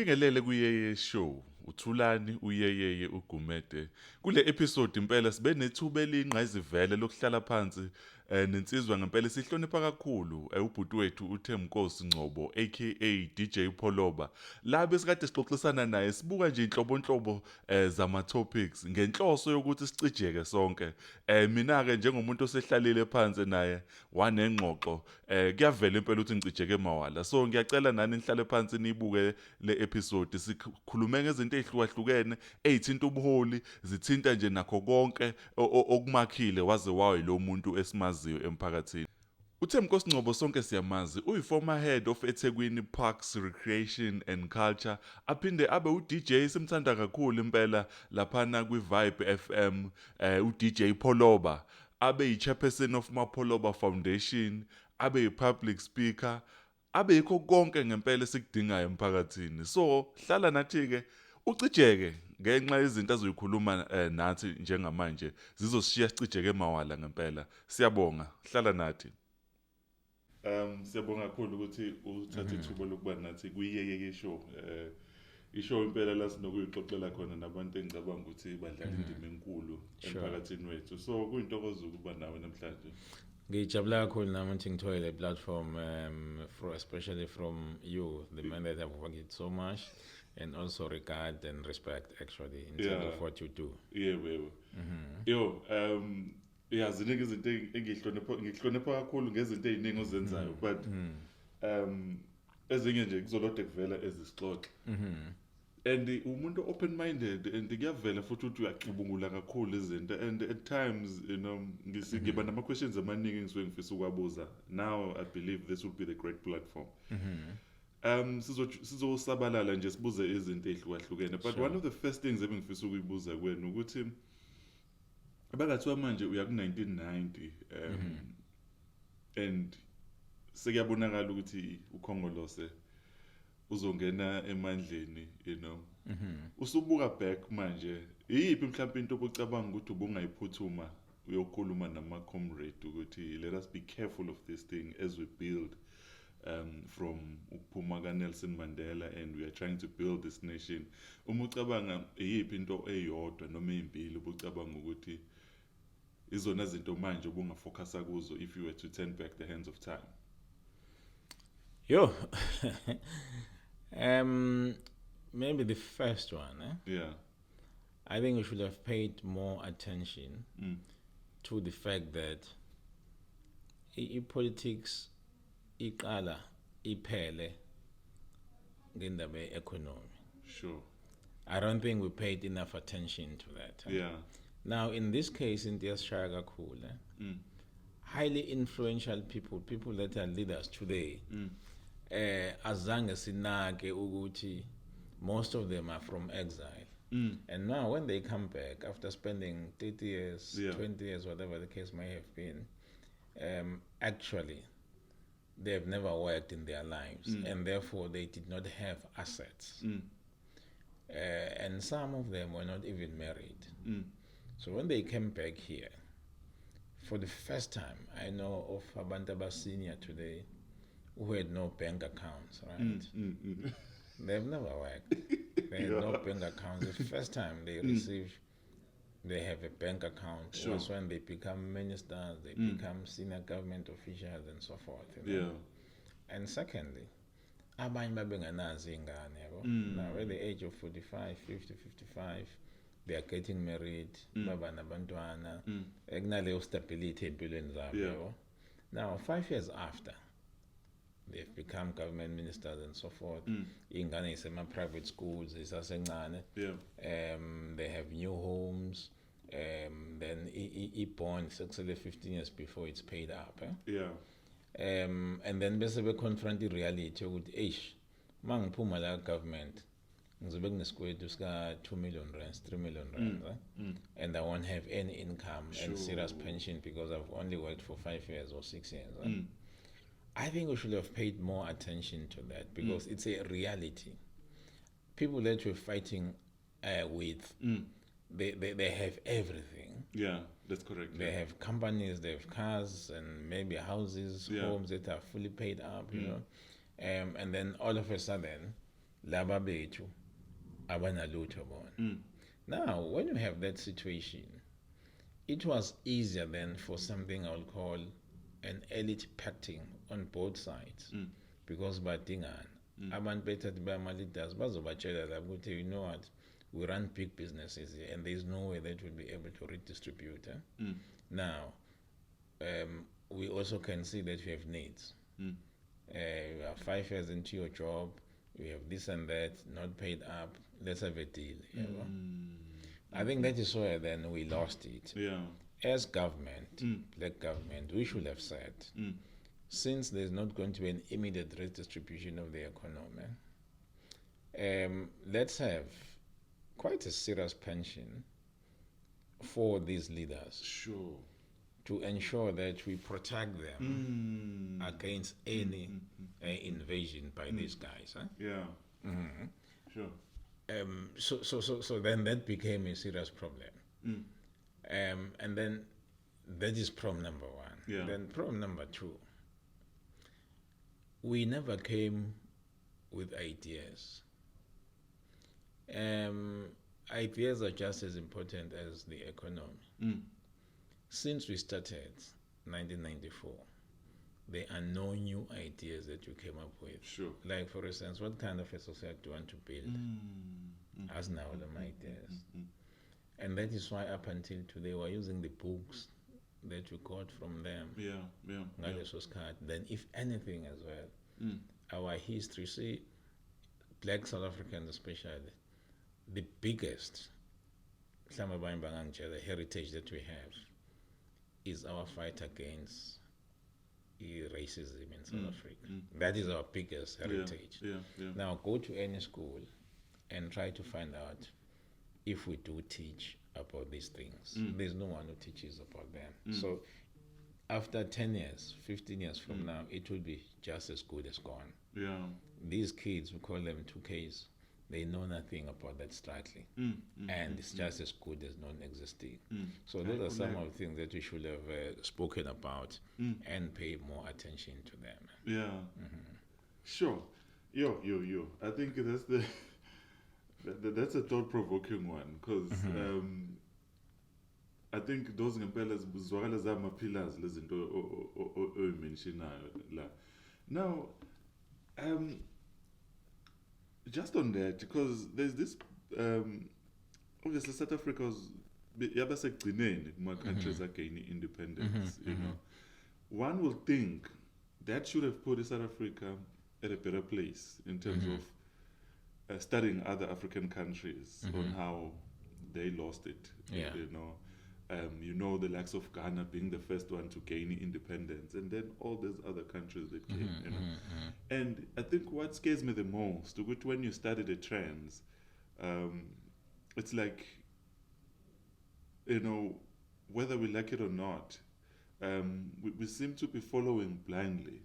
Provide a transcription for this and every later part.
Nibingelele kuyeye show. Uthulani uyeyeye ugumede. Kule episode impela sibe nethuba elingqayizivele lokuhlala phansi nensizwa ngempela sihlonipha kakhulu ubhuti wethu uThembinkosi Ngcobo aka DJ Pholoba. La besikade sixoxisana naye sibuka nje inhlobonhlobo zama topics ngenhloso yokuthi sicijeke sonke. Mina ke njengomuntu osehlalile phansi naye wanengxoxo kuyavela impela ukuthi ngicijeke mawala. So ngiyacela nani nihlale phansi nibuke le episode sikhulume ngezinto ezihlukahlukene ezithinta ubuholi zithinta nje nakho konke okumakhile waze wayo lo muntu esimaziyo emphakathini. uThembinkosi Ngcobo sonke siyamazi uyi-former head of eThekwini Parks Recreation and Culture aphinde abe u-DJ simthanda kakhulu impela laphana kwi-Vibe FM u-DJ Pholoba abe yi-chairperson of Mapholoba Foundation abe yi-public speaker abe yikho konke ngempela esikudingayo emphakathini. So hlala nathi-ke ucijeke ngenxa yezinto azoyikhuluma nathi njengamanje zizosishiya sicijeke mawala ngempela. Siyabonga, hlala nathi. Siyabonga kakhulu ukuthi uthathe ithuba lokuba nathi kuyiyeye show. Ishow impela la sinokuyixoxela khona nabantu engicabanga ukuthi badlala indima enkulu emphakathini wethu. So kuyintokozo ukuba nawe namhlanje. Ngijabula kakhulu nami ukuthi ngithole le platform especially from you, the man that have worked so much and also regard and respect actually in terms of what you do. Yeah, baby. Yo, ziningi izinto ngihlonipha kakhulu ngezinto eziningi ozenzayo but ezinye nje kuzolode kuvela ezisixoxe. And umuntu open minded and kuyavela futhi ukuthi uyacubungula kakhulu izinto and at times ngiba nama questions amaningi engisuke ngifisa ukwabuza. Now I believe this will be the great platform. Sizosabalala nje sibuze izinto ezihlukahlukene but one of the first things ebengifisa ukuyibuza kuwena ukuthi abagathiwa manje uya ku-1990 and sekuyabonakala ukuthi ukhongolose uzongena emandleni usubuka back manje iyiphi mhlawumbe into obucabanga ukuthi ubungayiphuthuma uyokhuluma nama comrade ukuthi let us be careful of this thing as we build from ukuphuma ka Nelson Mandela and we are trying to build this nation. Ucabanga iyiphi into eyodwa noma ezimbili ubucabanga ukuthi izona zinto manje ubungafocusa kuzo if you were to turn back the hands of time? Yo. Maybe the first one. Yeah. I think we should have paid more attention to the fact that politics iqala iphele ngendaba economy. Sure. I don't think we paid enough attention to that. Yeah. Now, in this case, in Shaka Cool, highly influential people that are leaders today, azange sinake ukuthi most of them are from exile. And now when they come back after spending 30 years, 20 years, whatever the case may have been, actually, they have never worked in their lives and therefore they did not have assets. And some of them were not even married. So when they came back here, for the first time, I know of Abantaba Senior today who had no bank accounts, right? They've never worked. They had no bank accounts. The first time they have a bank account was when they become ministers, they become senior government officials and so forth. And secondly, abanye babenganazi ingane yabo. Now at the age of 45, 50, 55, they are getting married, baba nabantwana, kunaleyo stability empilweni zabo. Now 5 years after, they've become government ministers and so forth. Ingane isema private schools isasencane. They have new homes. Then born actually 15 years before it's paid up. And then basically confront the reality ukuthi mangiphuma la government ngizobe kunesikweletu sika 2 million rands, 3 million rands, and I won't have any income and serious pension because I've only worked for 5 years or 6 years. I think we should have paid more attention to that because it's a reality. People that we're fighting with, they have everything. Yeah, that's correct. They have companies, they have cars, and maybe houses, homes that are fully paid up, you know. And then all of a sudden, laba bethu abanalutho bona. Now, when you have that situation, it was easier then for something I would call an elite pacting on both sides, because badingana abantu bethathu bama-leaders bazobatshela la ukuthi, you know what, we run big businesses here and there's no way that we'll be able to redistribute. Now, we also can see that you have needs. You are 5 years into your job, you have this and that, not paid up, let's have a deal. You know? I think that is where then we lost it. As government, black government, we should have said, since there's not going to be an immediate redistribution of the economy, let's have quite a serious pension for these leaders. Sure. To ensure that we protect them against any invasion by these guys. Huh? Yeah. Sure. So then that became a serious problem. And then that is problem number one. Yeah. Then problem number two, we never came with ideas. Ideas are just as important as the economy. Since we started 1994, there are no new ideas that you came up with. Sure. Like, for instance, what kind of a society do you want to build? As now them ideas. And that is why up until today we're using the books that we got from them. Then if anything as well, our history, see, black South Africans especially, the biggest the heritage that we have is our fight against racism in South Africa. That is our biggest heritage. Now go to any school and try to find out if we do teach about these things. There's no one who teaches about them. So after 10 years, 15 years from now, it will be just as good as gone. These kids, we call them 2Ks, they know nothing about that struggle. And it's just as good as non-existing. So those are some of the things that we should have spoken about and pay more attention to them. Sure. Yo. I think that's that's a thought-provoking one, because I think those ngempela zwakala zama-pillars lezinto oyimentionayo la. Now, just on that, because there's this, obviously South Africa was yabasekugcineni kuma countries are gaining independence. You know, one will think that should have put South Africa at a better place in terms of studying other African countries on how they lost it. You know, the likes of Ghana being the first one to gain independence, and then all these other countries that came. You know, and I think what scares me the most, when you study the trends, it's like, you know, whether we like it or not, we seem to be following blindly.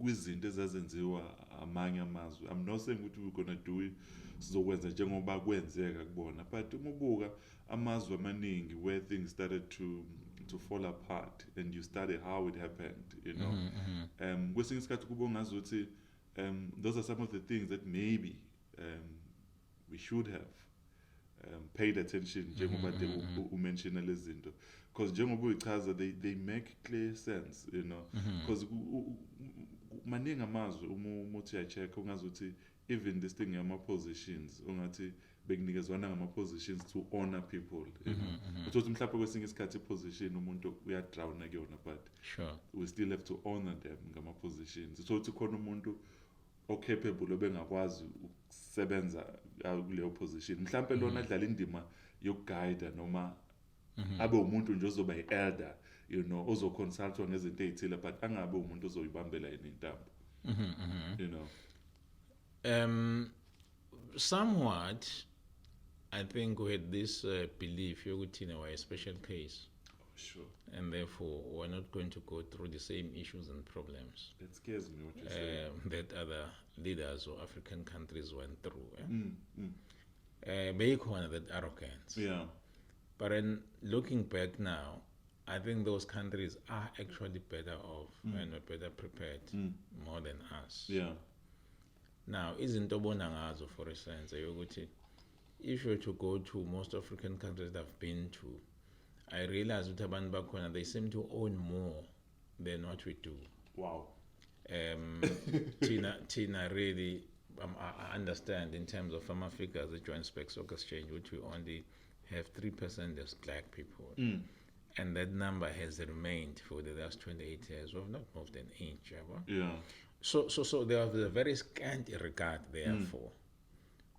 Kwizinto ezazenziwa amanye amazwe. I'm not saying ukuthi we're going to do it sizokwenza njengoba kwenzeka kubona, but uma ubuka amazwe amaningi where things started to fall apart and you study how it happened, you know. Kwesinye isikhathi kuba ngazuthi those are some of the things that maybe we should have paid attention njengoba umention lezi zinto, because njengoba uyichaza they make clear sense, you know, because maningi amazwe uma uthi uya-check ungazuthi even this thing yama-positions ungathi bekunikezwana ngama-positions to honor people, you know. Ukuthi mhlawumbe kwesinye isikhathi i-position umuntu uyadrawna kuyona, but we still have to honor them ngama-positions. So ukuthi khona umuntu o-capable obengakwazi ukusebenza kuleyo position, mhlawumbe lona adlala indima yokuguide noma abe umuntu nje ozoba i-elder, you know, ozoconsultwa ngezinto ezithile, but angabe umuntu ozoyibambela yena intambo. You know. Somewhat, I think we had this belief yokuthi we're a special case. Sure. And therefore, we're not going to go through the same issues and problems That scares me, what you say. that other leaders or African countries went through. That arrogance. Yeah. But in looking back now, I think those countries are actually better off and better prepared more than us. Yeah. Now, izinto obona ngazo, for instance, yokuthi if you were to go to most African countries that I've been to, I realize that abantu bakhona, they seem to own more than what we do. Wow. Tina really, I understand in terms of Farmer figures, the Johannesburg Stock Exchange, which we only have 3% as black people. And that number has remained for the last 28 years. We've not moved an inch ever. Yeah. So there was a very scanty regard there for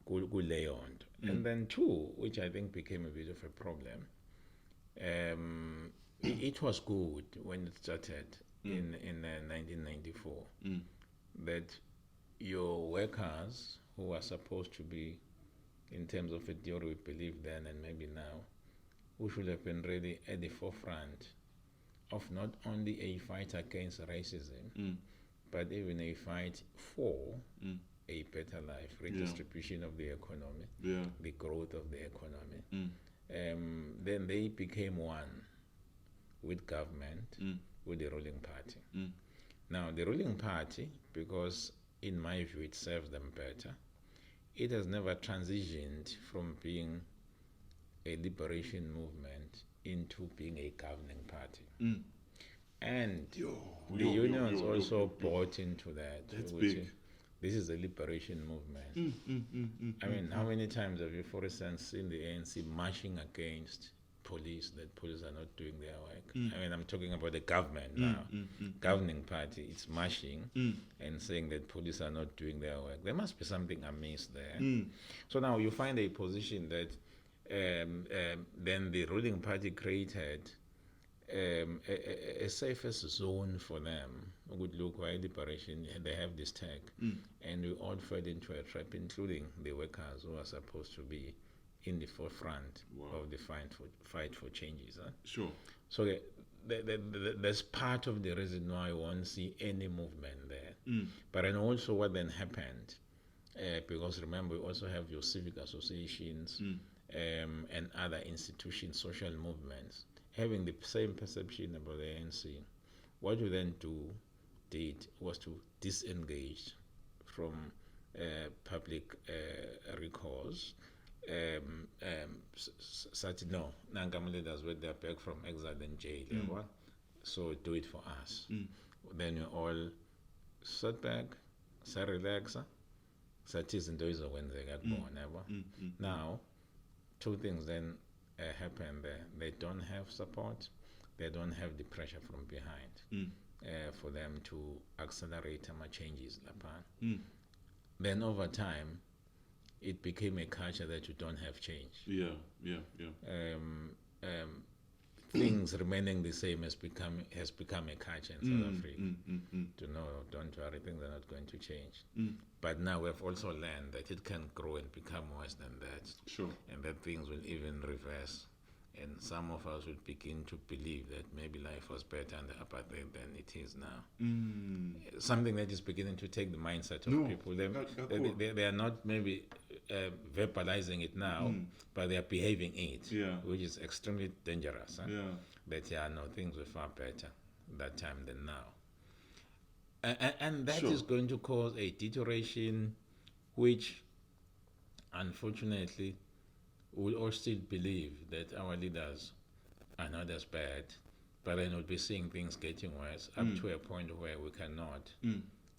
Leon. And then two, which I think became a bit of a problem. It was good when it started in 1994 that your workers who are supposed to be, in terms of a theory we believe then and maybe now, who should have been really at the forefront of not only a fight against racism, but even a fight for a better life, redistribution of the economy, the growth of the economy. Then they became one with government, with the ruling party. Now, the ruling party, because in my view it serves them better, it has never transitioned from being a liberation movement into being a governing party. And the unions also bought into that. That's big. This is a liberation movement. I mean, how many times have you, for instance, seen the ANC marching against police, that police are not doing their work? I mean, I'm talking about the government now. Governing party, it's marching and saying that police are not doing their work. There must be something amiss there. So now you find a position that then the ruling party created a safest zone for them. Good look, why liberation, they have this tag. And we all fell into a trap, including the workers who are supposed to be in the forefront of the fight for changes. Sure. So that's part of the reason why I won't see any movement there. But then also what then happened, because remember, we also have your civic associations and other institutions, social movements, having the same perception about the ANC. What you then did was to disengage from public recourse. No, Nankam leaders were there back from exile and jail. So do it for us. Then you all sat back, relax. When they got born. Now, two things then happen there. They don't have support. They don't have the pressure from behind for them to accelerate changes. Then over time, it became a culture that you don't have change. Things remaining the same has become a culture in South Africa. To know, don't worry, things are not going to change. But now we've also learned that it can grow and become worse than that. Sure. And that things will even reverse. And some of us will begin to believe that maybe life was better under apartheid than it is now. Something that is beginning to take the mindset of people. They are not maybe verbalizing it now, but they are behaving it, which is extremely dangerous. That no, things were far better that time than now. And that is going to cause a deterioration, which unfortunately we'll all still believe that our leaders are not as bad, but then we'll be seeing things getting worse up to a point where we cannot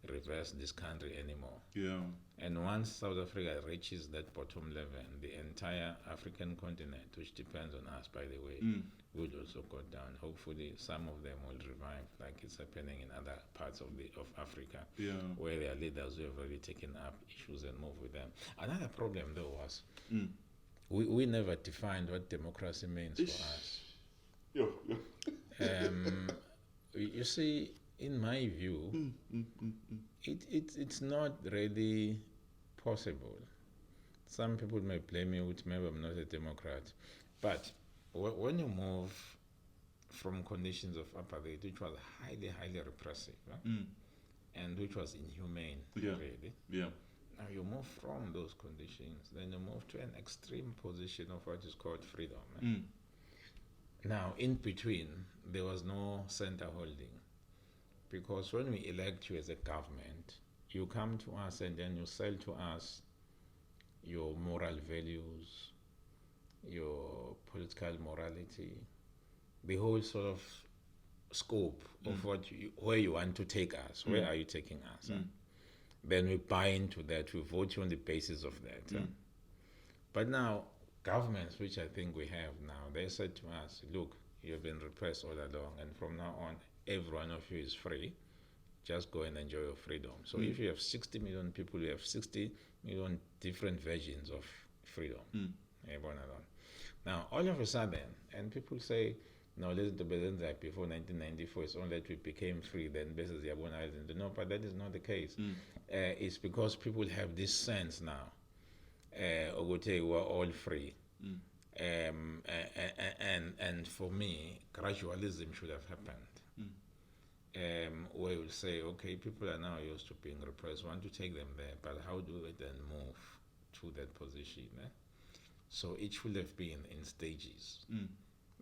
reverse this country anymore. And once South Africa reaches that bottom level, the entire African continent, which depends on us, by the way, will also go down. Hopefully, some of them will revive, like it's happening in other parts of Africa, where their leaders have already taken up issues and moved with them. Another problem, though, was we never defined what democracy means for us. You see, in my view, it's not really possible. Some people may blame me, which maybe I'm not a Democrat, but when you move from conditions of apartheid, which was highly, highly repressive, and which was inhumane, really. Now you move from those conditions, then you move to an extreme position of what is called freedom. Now, in between, there was no center holding, because when we elect you as a government, you come to us and then you sell to us your moral values, your political morality, the whole sort of scope of where you want to take us. Where are you taking us? Then we buy into that. We vote you on the basis of that. But now, governments, which I think we have now, they said to us, look, you've been repressed all along, and from now on, every one of you is free. Just go and enjoy your freedom. So if you have 60 million people, you have 60 million different versions of freedom. Now, all of a sudden, and people say, no, listen to Belenza before 1994, it's only that we became free, then basis Yabon Island. No, but that is not the case. It's because people have this sense now, Ogote, we're all free. And for me, gradualism should have happened. Where we'll say, okay, people are now used to being repressed, want to take them there, but how do we then move to that position? So it should have been in stages.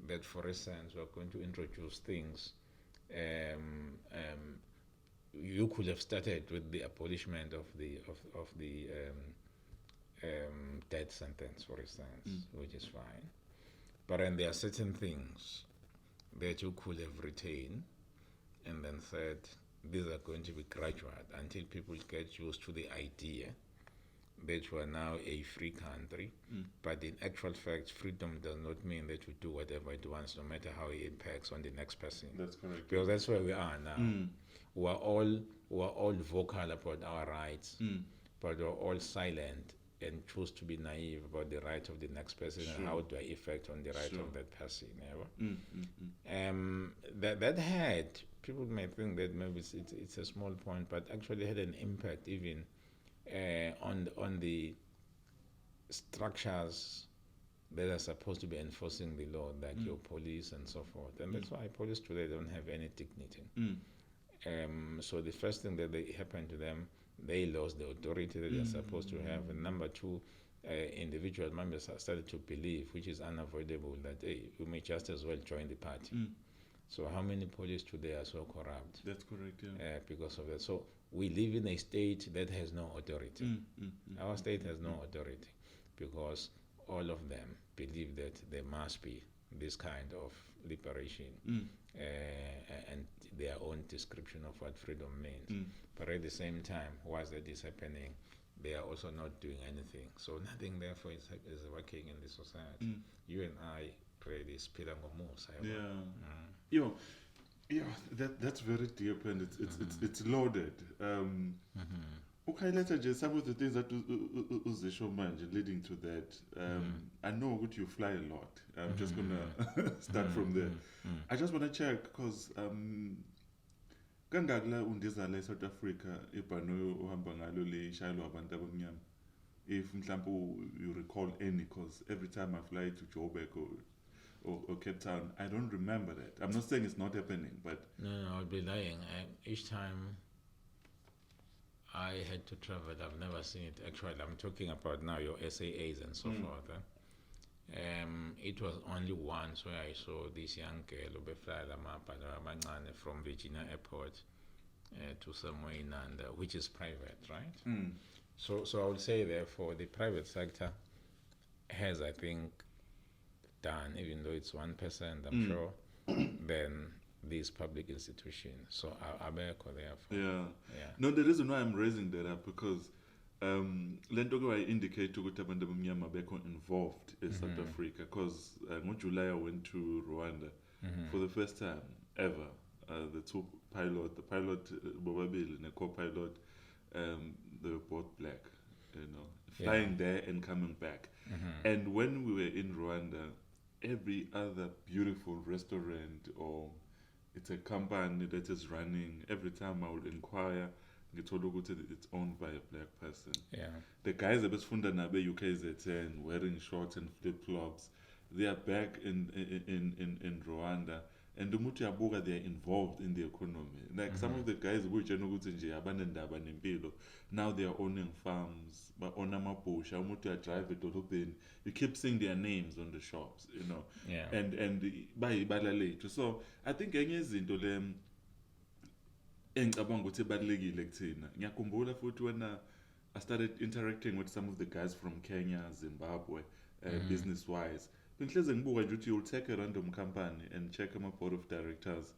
That, for instance, we're going to introduce things. You could have started with the abolishment of the death sentence, for instance, which is fine. But then there are certain things that you could have retained and then said, these are going to be gradual until people get used to the idea that we are now a free country. But in actual fact, freedom does not mean that you do whatever it wants, no matter how it impacts on the next person. That's correct. Because that's where we are now. We're all vocal about our rights, but we're all silent and choose to be naive about the right of the next person and how do I affect on the right of that person. That had, people may think that maybe it's a small point, but actually had an impact even on the structures that are supposed to be enforcing the law, like your police and so forth. And that's why police today don't have any dignity. So the first thing that happened to them, they lost the authority that they're supposed to have. And number two, individual members started to believe, which is unavoidable, that hey, we may just as well join the party. So how many police today are so corrupt? That's correct, yeah. Because of that. So we live in a state that has no authority. Our state has no authority because all of them believe that there must be this kind of liberation and their own description of what freedom means. But at the same time, whilst that is happening, they are also not doing anything. So nothing, therefore, is working in the society. You and I really speak that's very deep and it's loaded. Okay, let's just some of the things that uzisho manje leading to that. I know that you fly a lot. I'm just gonna start from there. I just wanna check because kangakla undizala South Africa ibhano uhamba ngalo le shayelwa abantu abamnyama. If mhlambe you recall any, because every time I fly to Joburg or Cape Town, I don't remember that. I'm not saying it's not happening, but no, I'll be lying. Each time I had to travel, I've never seen it. Actually, I'm talking about now your SAAs and so forth. It was only once where I saw this young girl from Virginia Airport to somewhere in Nanda, which is private, right? So I would say, therefore, the private sector has, I think, done, even though it's 1%, I'm sure, than these public institutions. So Abeko, therefore. Yeah. No, the reason why I'm raising that up because lento I indicate ukuthi abantu abamnyama bekho involved in South Africa because in July I went to Rwanda for the first time ever. The pilot Bobabili and the co-pilot, they were both black, flying there and coming back. And when we were in Rwanda, every other beautiful restaurant or it's a company that is running, every time I would inquire, it's owned by a black person. The guys that funda nabe UKZN wearing shorts and flip-flops, they are back in Rwanda. And umuthi yabuka, they are involved in the economy. Like some of the guys which now they are owning farms, but on amabusha, umuthi drive it. You keep seeing their names on the shops, And by later. So I think any izinto engicabanga ukuthi ebalekile kuthina. Ngiyakhumbula futhi when I started interacting with some of the guys from Kenya, Zimbabwe, business wise. Bengihleze ngibuka nje ukuthi you'll take a random company and check ama board of directors.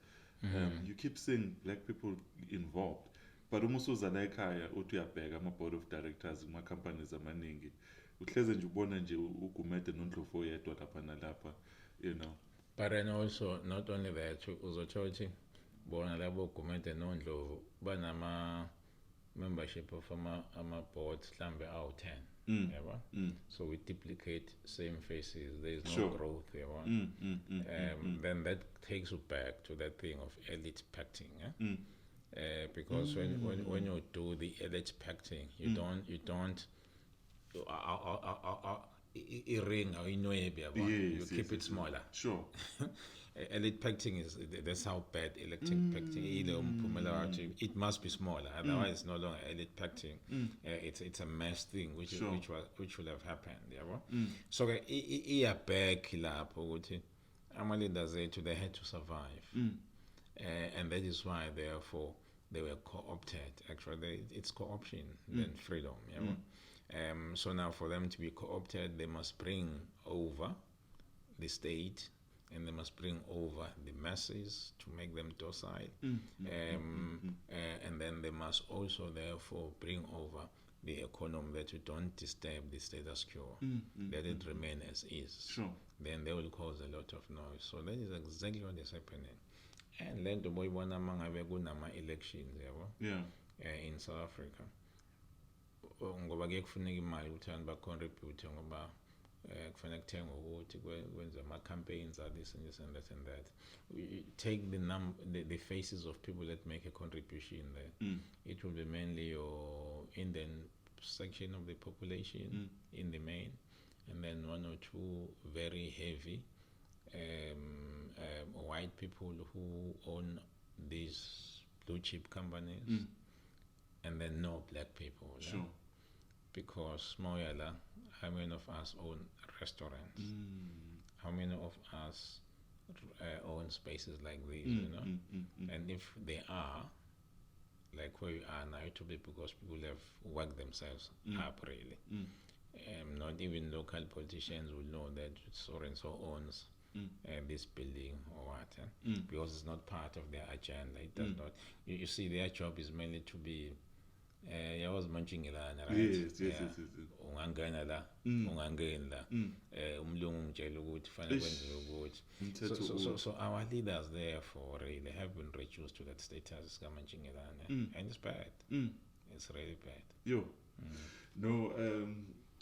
You keep seeing black people involved. But uma usuza la ekhaya uthi uyabheka ama board of directors kuma companies amaningi. Uhleze nje ubona nje uGumede noNdlovu yedwa lapha nalapha, you know. But then also not only that uzothola ukuthi bona labo Gumede noNdlovu banama membership of ama boards mhlambe awu-10 yabo. So we duplicate same faces, there is no growth yabo. Then that takes you back to that thing of elite pacting, because when you do the elite pacting, you don't ring or you keep it smaller. Sure. Elite pacting that's how bad electric pacting. It must be smaller, otherwise it's no longer elite pacting. It's a mass thing which would have happened. So back lapho ukuthi ama leaders they had to survive, and that is why therefore they were co-opted. Actually, it's co-option than freedom. So now for them to be co-opted, they must bring over the state, and they must bring over the masses to make them docile, and then they must also therefore bring over the economy, that you don't disturb the status quo, let it remain as is. Sure. Then they will cause a lot of noise. So that is exactly what is happening. And then the boy one among kunama elections in South Africa. Ngoba ke kufuneka imali ukuthi abantu ba-contribute ngoba kufanele kuthengwe ukuthi kwenze ama-campaigns are this and this and that and that. We take the faces of people that make a contribution there. It will be mainly your Indian section of the population in the main, and then one or two very heavy white people who own these blue chip companies, and then no black people. Sure. Because Moyala, how many of us own restaurants? How many of us own spaces like these, you know? And if they are, like where we are now, it will be because people have worked themselves up, really. Not even local politicians will know that so-and-so owns this building or what, because it's not part of their agenda. It does not. You see, their job is mainly to be yawas manjingelana, right? Yes. Ungangena la, ungangeni la. Umlungu ngitshela ukuthi fanele kwenziwe ukuthi. So our leaders therefore really have been reduced to that status kamanjingelana, and it's bad. It's really bad. Yo. No,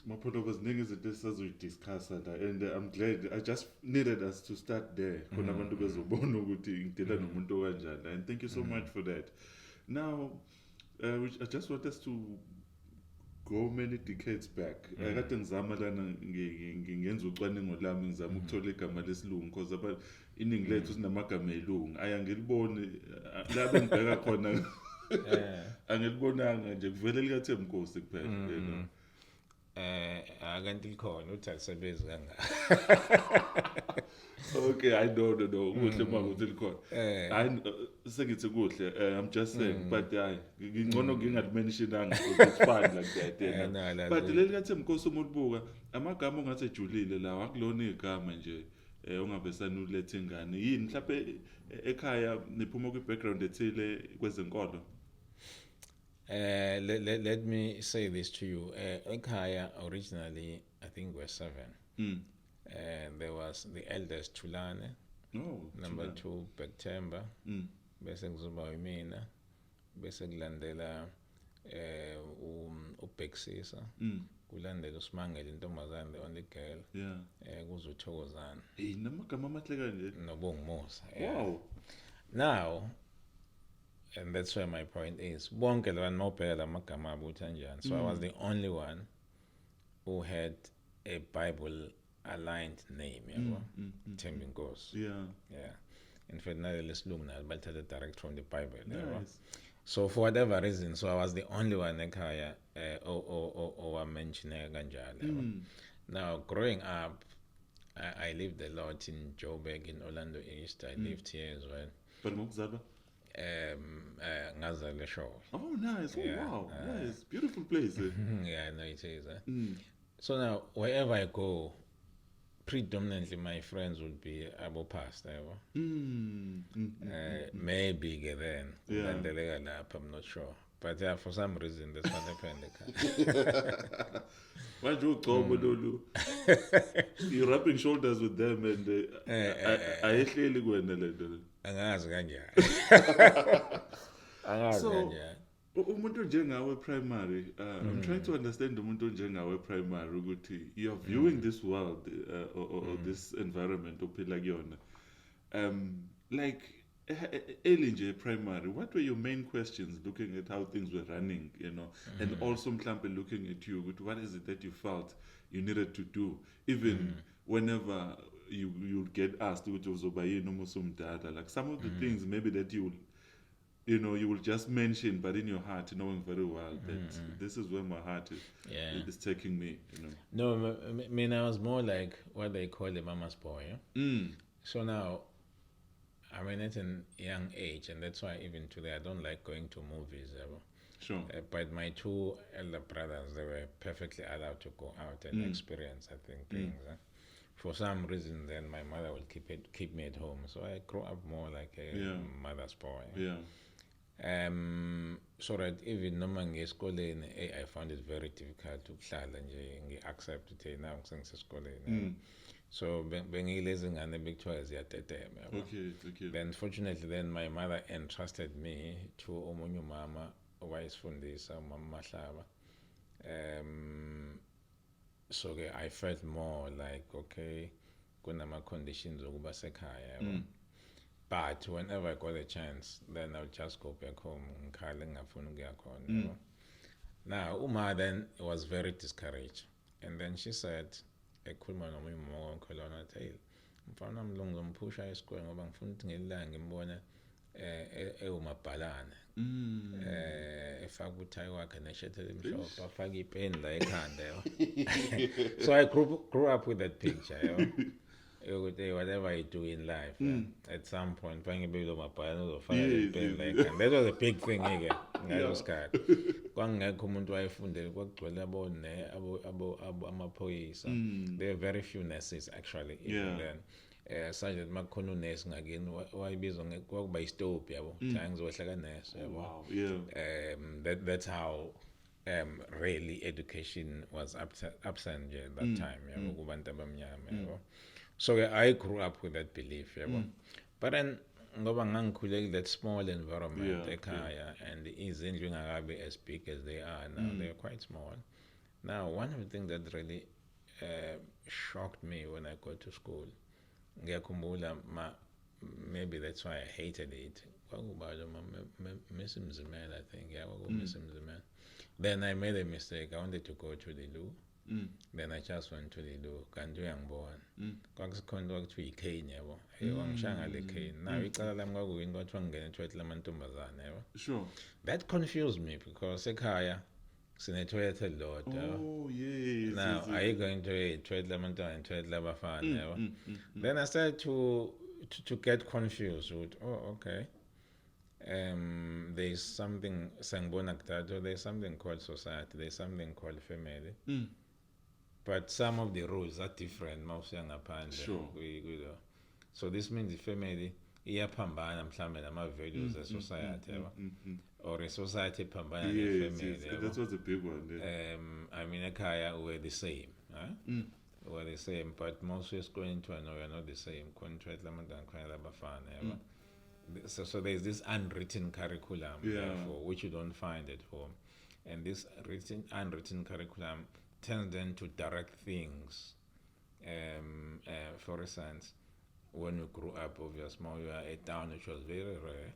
my point was niggas that this as we discuss that, and I'm glad I just needed us to start there. Khona abantu bezobona ukuthi ngidela nomuntu kanjani, and thank you so much for that. Now, I just want us to go many decades back. Kade ngizama lana ngenza ucwaningo lami ngizama ukuthola igama lesilungu because about iningi lethu sinamagama elungu. Ayangiliboni la bengibheka khona. Angilibonanga nje kuvele lika Thembinkosi kuphela, you know. Akanti likhona uthi alisebenzi kanga. Okay, I know. Kuhle makuthi likhona. Hayi sengithi kuhle. I'm just saying, but ngingcono ngingalimentionanga because it's fine like that. But leli kathi Thembinkosi umuntu amagama ongathi ejulile lawa akulona igama nje ungabe sanulethe ingane. Yini mhlawumbe ekhaya niphuma kwi background ethile kwezenkolo? Let me say this to you. Ekhaya originally, I think we're 7. There was the eldest Tulane, number 2 Bektemba, bese kuzoba yimina, bese kulandela uBexisa, kulandela uSimangele intombazane, the only girl, kuzuthokozana. Namagama amahle kanje. Nobongmusa. Wow. Now, and that's where my point is. Bonke labantu mawubheka amagama abo uthi kanjani. So I was the only one who had a Bible aligned name, yabo. Thembinkosi. Yeah. In fact, now lesilungu nalo balithatha direct from the Bible, yabo. So for whatever reason, so I was the only one ekhaya or mentioned kanjalo. Now growing up, I lived a lot in Joburg, in Orlando East. I lived here as well. But ngokuzalwa? ngazalwa eShowe. Oh, nice. Oh, Yeah, wow. Nice. Beautiful place. yeah, no, it is. So now, wherever I go, predominantly my friends would be abo pastor. Maybe then, Yeah. I'm not sure. But yeah, for some reason, that's what happened. Manje uGcobo lolu. You're rubbing shoulders with them and ayehleli kuwena lento. Angazi kanjani. Angazi So, kanjani. umuntu njengawe primary, I'm trying to understand umuntu njengawe primary ukuthi you're viewing this world or this environment ophila kuyona. Like early nje primary, what were your main questions looking at how things were running, and also mhlambe looking at you, what is it that you felt you needed to do, even whenever you'd get asked ukuthi uzoba yini uma usumdala, like some of the things maybe that you will just mention, but in your heart, knowing very well that this is where my heart is taking me, No, I mean, I was more like what they call a mama's boy. So now, I mean, at a young age, and that's why even today I don't like going to movies ever. Sure. But my two elder brothers, they were perfectly allowed to go out and experience, I think, things. For some reason, then my mother would keep me at home. So I grew up more like a mother's boy. Yeah. So that even noma ngeesikoleni I found it very difficult ukuhlala nje ngi-accept ukuthi now ngisesikoleni. So bengilezi ngane bekuthiwa ziyatetema. Okay. Then fortunately then my mother entrusted me to omunye umama owayesifundisa umama Mahlaba. So I felt more like okay kunama conditions okuba sekhaya. But whenever I got a chance, then I'll just go back home. Now, Uma then was very discouraged. And then she said, I couldn't more colonna tail. Mfana mlungu mpusha esikoleni ngoba ngifuna ukuthi ngelanga ngimbone umabhalane. Efaka uthayi wakhe neshethele emhlophe afaka ipeni la ekhanda. So I grew up with that picture. Whatever I do in life, at some point, that was a big thing again. There are very few nurses actually even then. Such that makhona unurse ngakini wayibizwa ngokuba istop yabo ngizowehla nurse yabo. Wow, yeah. That's how really education was absent at that time yabo kubantu abamnyama yabo. So I grew up with that belief, but then ngoba ngangikhulele that small environment ekhaya, and izindlu ngakabi as big as they are now. They're quite small. Now, one of the things that really shocked me when I got to school, ngiyakhumbula maybe that's why I hated it. Miss Mzimela, I think. Miss Mzimela. Then I made a mistake. I wanted to go to the loo. Then I just went to the loo. Kanti uyangibona. Kwakusikhona kwakuthiwa i-cane yabo. Wangishaya ngale cane. Now icala lami kwakuyini kwathiwa ngingena etoilet lamantombazane yabo. Sure. That confused me because ekhaya sinetoilet elilodwa. Oh yes. Now are you going to a toilet lamantombazane and toilet labafana yabo? Then I started to get confused with okay. There's something sangbona kutato, there's something called society, there's something called family. But some of the rules are different. Sure. So this means the family iyaphambana mhlambe nama values of society, or a society phambana family. Yes, that was a big one. I mean ekhaya we're the same, we're the same, but most is going to know we're not the same. So there's this unwritten curriculum, therefore, which you don't find at home, and this unwritten curriculum tends then to direct things. For instance, when you grew up, obviously, you are a town which was very rare.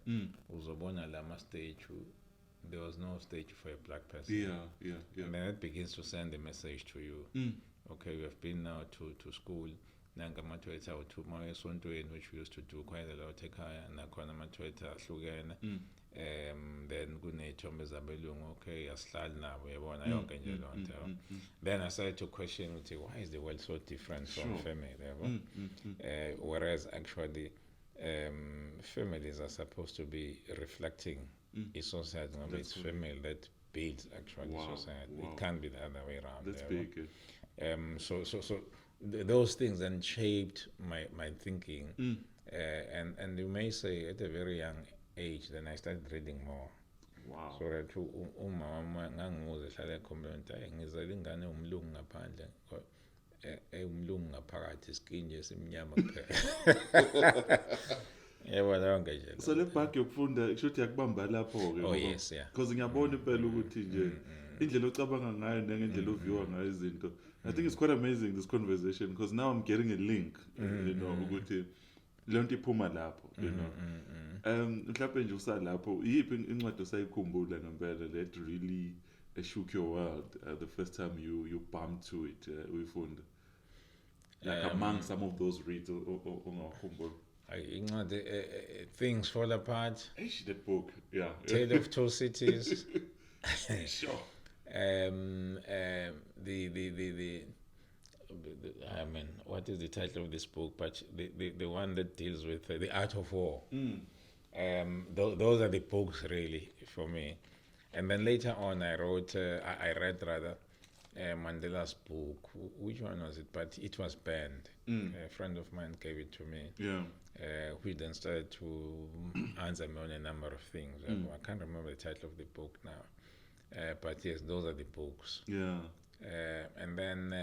Uzobona lama stage, there was no stage for a black person. Yeah. And then it begins to send a message to you. Okay, we have been now to school. Nangamatwetha awuthi uma esontweni, which we used to do quite a lot ekhaya, nakhona amatwetha ahlukene. Then kuney'thombe zabelungu, okay, asihlali nabo yabona yonke nje loo nto. Then I started to question why is the world so different from family yabo? Whereas actually families are supposed to be reflecting a society. No, it's family that builds actually society. Wow. It can't be the other way around. That's big. So those things then shaped my thinking. And you may say at a very young age, then I started reading more. Wow. So that umama ngangimuze hlala ecommunity ngizele ingane umlungu ngaphandle umlungu ngaphakathi iskin nje simnyama kuphela. Yebo lonke nje. So le bug yokufunda kushuthi yakubamba lapho ke. Oh yes, yeah. Because ngiyabona impela ukuthi nje indlela ocabanga ngayo nengendlela oviwa ngayo izinto. I think it's quite amazing this conversation because now I'm getting a link, you know, ukuthi lento iphuma lapho, you know. Mhlawumbe nje usalapho yiphi incwadi osayikhumbula ngempela that really shook your world the first time you bumped to it uyifunda, like among some of those reads ongakhumbula? Incwadi Things Fall Apart. That book, yeah. Tale of Two Cities. Sure. I mean, what is the title of this book? But the one that deals with the art of war. Those are the books really for me. And then later on, I read Mandela's book. Which one was it? But it was banned. A friend of mine gave it to me. Yeah. Which then started to answer me on a number of things. I can't remember the title of the book now. But yes, those are the books. Yeah. And then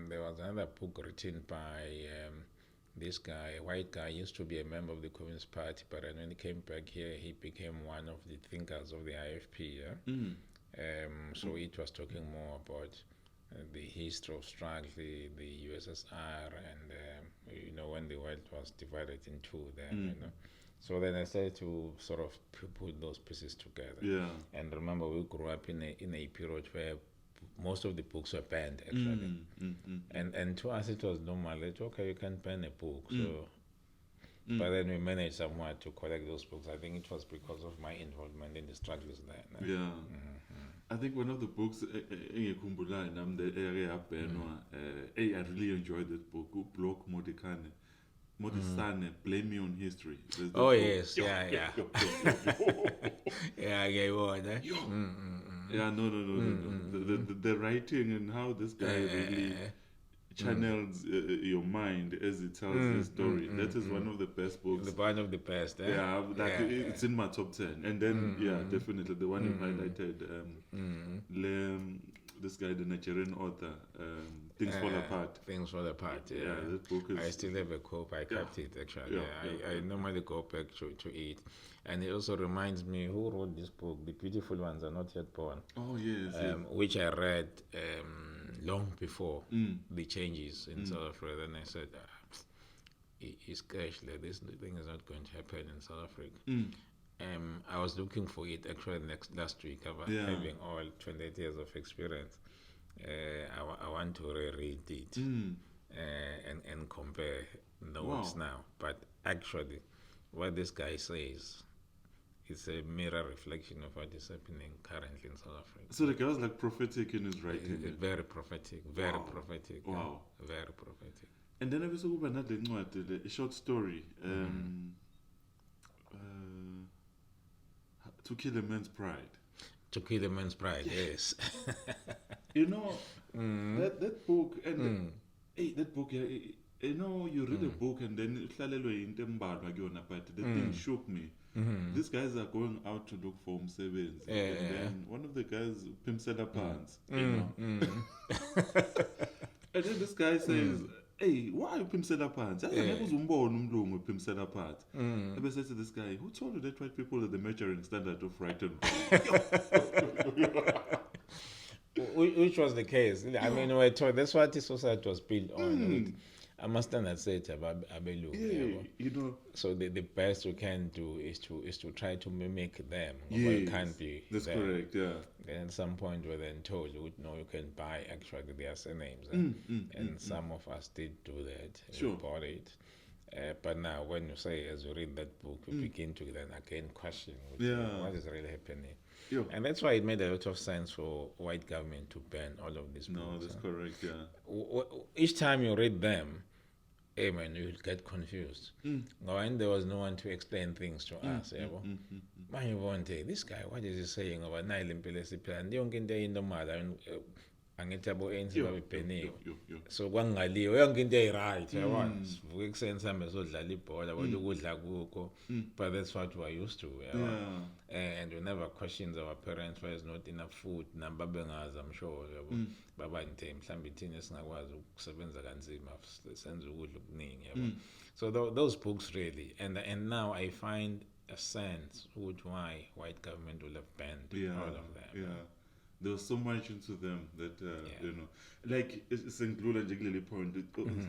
there was another book written by this guy, a white guy, used to be a member of the Communist Party, but when he came back here, he became one of the thinkers of the IFP. Yeah? So it was talking more about the history of struggle, the USSR, and you know, when the world was divided in two. Then you know. So then I started to sort of put those pieces together. Yeah. And remember, we grew up in a period where most of the books were banned, actually. And to us, it was normal. It's okay, you can ban a book. So, but then we managed somewhat to collect those books. I think it was because of my involvement in the struggles there. Yeah. I think one of the books engikhumbulayo nami the area yabhenwa I really enjoyed that book. Block Modisane, Blame Me on History. Oh yes, yeah. Yeah, yeah, no. The writing and how this guy really channels your mind as he tells the story. That is one of the best books. One of the best. Yeah, it's in my top 10. And then, definitely the one you highlighted. This guy, the Nigerian author, Things Fall Apart. Things Fall Apart. Yeah, that book is. I still have a copy. I kept it actually. I normally go back to it. And it also reminds me who wrote this book. The Beautiful Ones Are Not Yet Born. Oh yes. Which I read long before the changes in South Africa. Then I said, it's cash. This thing is not going to happen in South Africa. I was looking for it actually last week. Having all 28 years of experience, I want to reread it and compare notes now. But actually, what this guy says, it's a mirror reflection of what is happening currently in South Africa. So the guy was like prophetic in his writing. Very prophetic. Very prophetic. Wow. Very prophetic. And then I was over another a short story. To Kill a Man's Pride. To Kill a Man's Pride, yes. You know, that book, and that book, you know, you read a book and then but the thing shook me. These guys are going out to look for Msebenzi. And then one of the guys, Pimsela Pants, you know. And then this guy says, hey, why Pimsela Pants? I was Pimsela Pants. And I said to this guy, who told you that white people are the measuring standard of right and wrong? Which was the case. I mean, we're told that's what the society was built on. I must not say it about Abelu. You know. So the best we can do is to try to mimic them. Yes, it can't be. That's them. Correct. Yeah. Then at some point we're then told, you can buy actually their surnames, and some of us did do that. Sure. We bought it. But now, when you say, as you read that book, you begin to then again question what is really happening. Yeah. And that's why it made a lot of sense for white government to ban all of these books. No, that's correct, yeah. Each time you read them, hey man, you'll get confused. When there was no one to explain things to us, yabo. Manje bonke, this guy, what is he saying about nayi lempilo esiphila? Yonke into eyinormal angithi abo-ANC babebheniwe. So kwangingaliwe yonke into eyi-right, yabona. Sivuka ekuseni sihambe sodlala ibhola, kodwa ukudla kukho. But that's what we are used to, yabona. And we never questioned our parents why there's not enough food. Nababengazi, I'm sure, yabo. Baba nithe mhlambe thina singakwazi ukusebenza kanzima senze ukudla okuningi, yabo. So those books really, and now I find a sense with why white government will have banned all of them. Yeah. There was so much into them that you know, like it's included in point.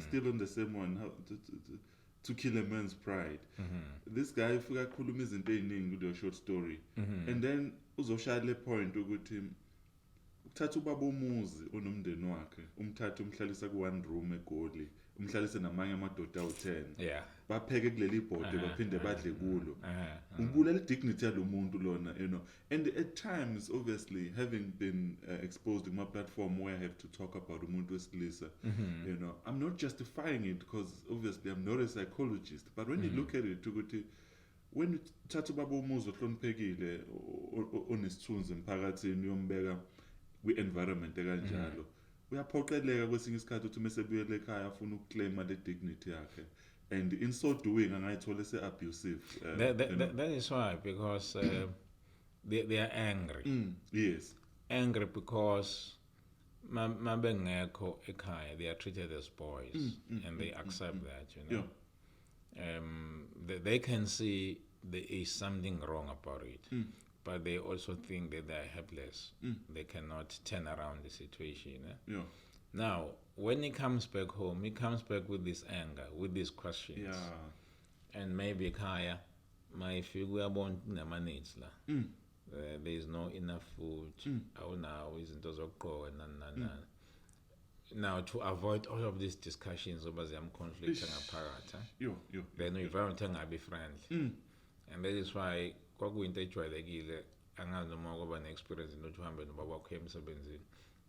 Still on the same one, how to kill a man's pride. This guy ufika khuluma izinto eziningi kuleyo short story, and then uzoshaya le point ukuthi uthatha ubaba umuzi onomndeni wakhe, umthatha umhlalisa ku one room eGoli, umhlalise namanye amadoda awu10. Bapheke kuleli bhodi baphinde badle kulo. Ubulela dignity yalomuntu lona, you know. And at times, obviously, having been exposed in my platform where I have to talk about umuntu wesilisa, you know, I'm not justifying it because obviously I'm not a psychologist. But when you look at it, when you thatha ubaba umuzi ohloniphekile onesithunzi emphakathini uyombeka kwi-environment ekanjalo, uyaphoqeleka kwesinye isikhathi ukuthi mesebuyele ekhaya afuna ukuclaima le dignity yakhe. And in so doing, angayithola se-abusive. That is why, because they are angry. Yes. Angry because mabengekho ekhaya, they are treated as boys, and they accept that, you know. They can see there is something wrong about it, but they also think that they are helpless. They cannot turn around the situation. Now, when he comes back home, he comes back with this anger, with these questions. And maybe Kaya, my figure won't manage la. There is no enough food. Now isn't those go and now to avoid all of these discussions over the conflict and apparat, then we very much be friendly. And that is why kwaku intejwayelekile angazi noma ngoba ne-experience nokuthi uhambe nobaba wakho emsebenzini.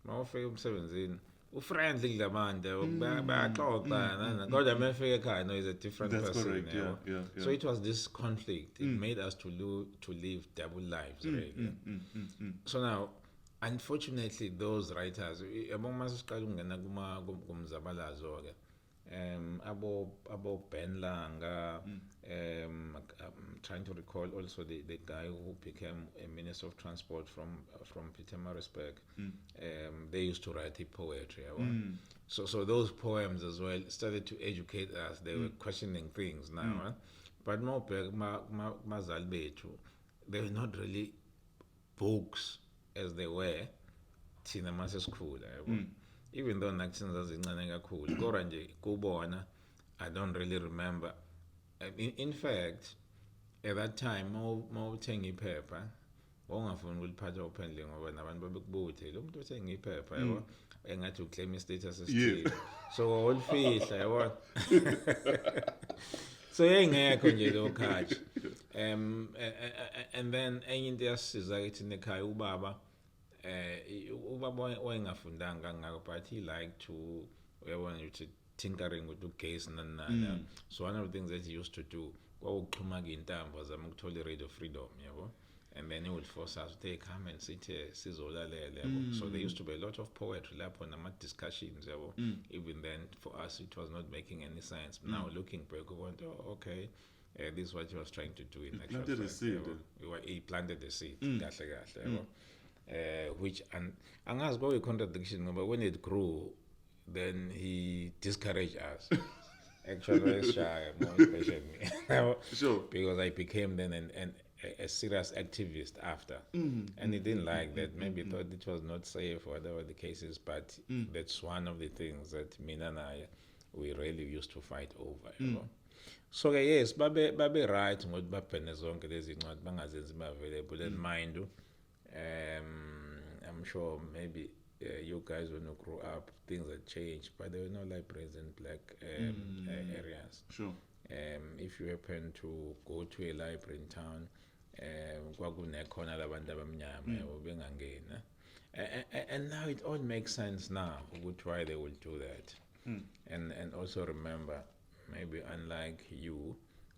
Mawufika emsebenzini ufriendly kulamanje bayaxoxa kodwa mefika ekhaya no is a different person. Correct. So it was this conflict. It made us to live double lives really. So now unfortunately those writers aboma sesiqala ukungena kumzabalazo ke abo Ben Langa, I'm trying to recall also the guy who became a minister of transport from Pietermaritzburg. They used to write poetry. So those poems as well started to educate us. They were questioning things now. But more mazal bethu, they were not really books as they were thina mase school. Even though nakusenzazincane kakhulu kodwa nje kubona I don't really remember. In fact, at that time mawuthenga iphepha wawungafuni ukuliphatha ophendle ngoba nabantu babekubuthi lo muntu othenga iphepha yabo engathi uclaim status esithile, so wawulifihla yabona. So yayingekho nje lo khathi. And then enye into yasiza kithi nekhaya ubaba ubaba wayengafundanga ngako, but he liked to tinkering with the case nana. So one of the things that he used to do kwawuxhuma intambo zama ukuthola radio freedom, yabo, and then he would force us to come and sit here sizolalela, yabo. So there used to be a lot of poetry lapho nama discussions, yabo. Even then for us it was not making any sense. Now looking back we went, oh, okay, this is what he was trying to do in actual fact. He planted the seed. Kahle yabo. Which angazi kwabe contradiction ngoba when it grew then he discouraged us. Actually shy more especially me. Sure. Because I became then a serious activist after. And he didn't like that. Maybe thought it was not safe or whatever the case is, but that's one of the things that Mina and I we really used to fight over, you know. So yes, babe right ngokuthi baphene zonke lezi incwadi bangazenzi available and mind. I'm sure maybe you guys when you grew up things had changed, but there were no libraries in black areas. Sure. If you happen to go to a library in town, kwakunekhona labantu abamnyama bengangena. And now it all makes sense now why they will do that. And also remember maybe unlike you,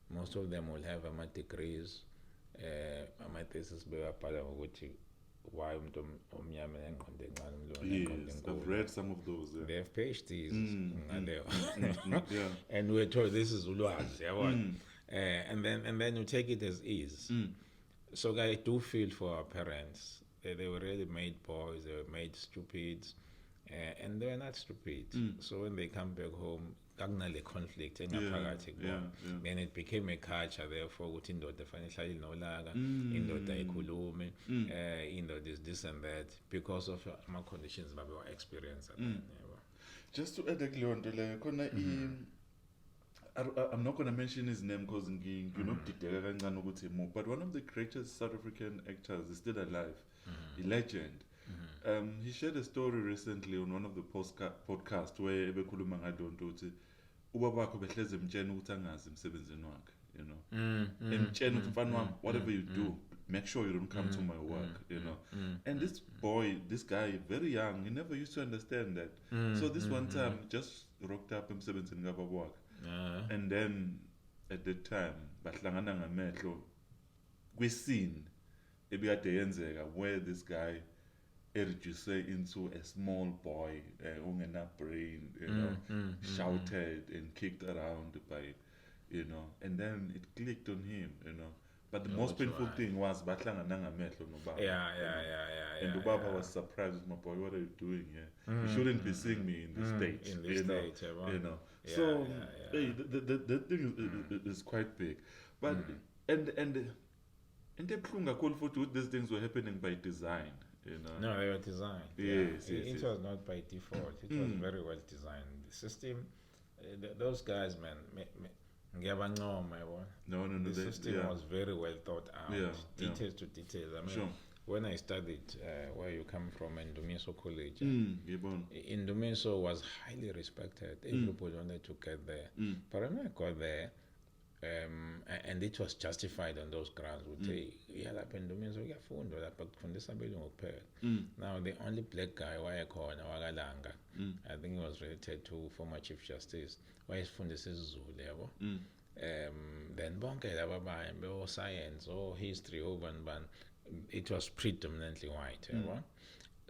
most of them will have degrees, ama-thesis bewabhala ngokuthi why umuntu omnyama nengqondo encane umlungu nengqondo Yes, enkulu. I've read some of those. They have PhDs ngaleyo. Yeah. And we're told this is ulwazi, yabona. And then you take it as is. So I do feel for our parents. They were really made boys, they were made stupids, and they were not stupid. So when they come back home, kakunale conflict engaphakathi kubona. Then it became a culture therefore ukuthi indoda fanele ihlale inolaka, indoda ikhulume, indoda is this and that because of my conditions babe were experienced at then. Just to add kuleyo nto leyo khona I'm not going to mention his name because nginokudideka kancane ukuthi mu, but one of the greatest South African actors is still alive, a legend. He shared a story recently on one of the podcasts where ebekhuluma ngaleyo nto ukuthi ubaba wakhe behleze emtshela ukuthi angazi emsebenzini wakhe, you know, emtshela ukuthi mfana wami, whatever you do, make sure you don't come to my work, you know. And this guy, very young, he never used to understand that. So this one time, just rocked up emsebenzini kababa wakhe. And then at the time bahlangana ngamehlo kwiscene ebikade yenzeka where this guy reduced into a small boy ungena brain, you know, shouted and kicked around by, you know, and then it clicked on him, you know. But the most painful thing was bahlangana ngamehlo nobaba. And the Baba was surprised, my boy, what are you doing here? You shouldn't be seeing me in this state. In this state, you know. Hey, the thing is quite big. But and ebuhlungu kakhulu futhi ukuthi these things were happening by design, you know. No, they were designed. Yes, it was not by default. It was very well designed. The system, those guys, man, ngiyabancoma yabona. No. The system was very well thought out. Details to details. I mean, when I studied where you come from in Ndumiso College, Ndumiso was highly respected. Everybody wanted to get there. But when I got there, and it was justified on those grounds, would say, now the only black guy, Wagalanga, I think he was related to former Chief Justice, why is Fundis Zulu, then bonke laba science or history over and it was predominantly white.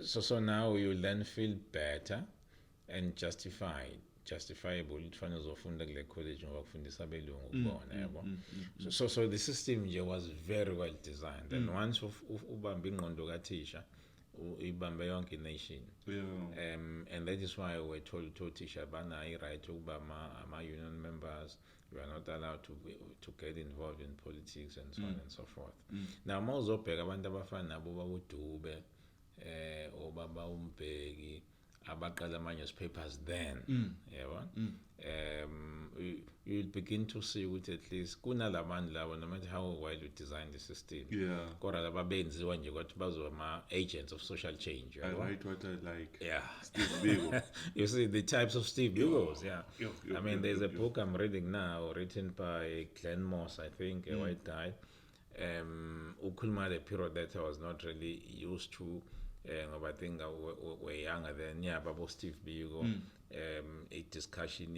So now you then feel better and justifiable. It uzofunda kule college ngokufundisa abelungu kubona yabo. So the system was very well designed, and once ubambe ingqondo kathisha ibambe yonke nation. And that is why we're told to teacher bana right ukuba ama union members, you are not allowed to get involved in politics and so on and so forth. Now mawuzobheka abantu abafana nabo babudube obaba umbheki abaqala ama-newspapers then, you'll begin to see ukuthi at least kunalabantu labo, no matter how well you design the system, kodwa laba benziwa nje ukuthi bazoba ama-agents of social change. I write what I like. Steve Biko. You see the types of Steve Bikos. I mean, there's a book I'm reading now written by Glenn Moss, I think, a white guy. Ukhuluma the period that I was not really used to. I think we're younger than Babo Steve Biko. A discussion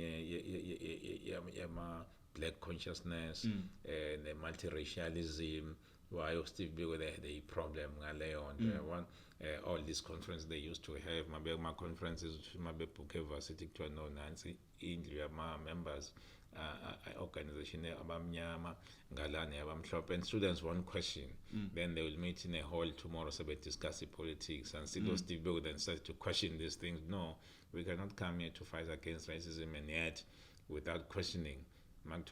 black consciousness and multiracialism. Why Steve Biko they had a problem on all these conferences they used to have. My conferences, my varsity to no Nancy India members. Organization abamnyama ngalane abamhlophe, and students one question, then they will meet in a hall tomorrow so they discuss the politics, and still Steve Biko then starts to question these things. No, we cannot come here to fight against racism, and yet without questioning and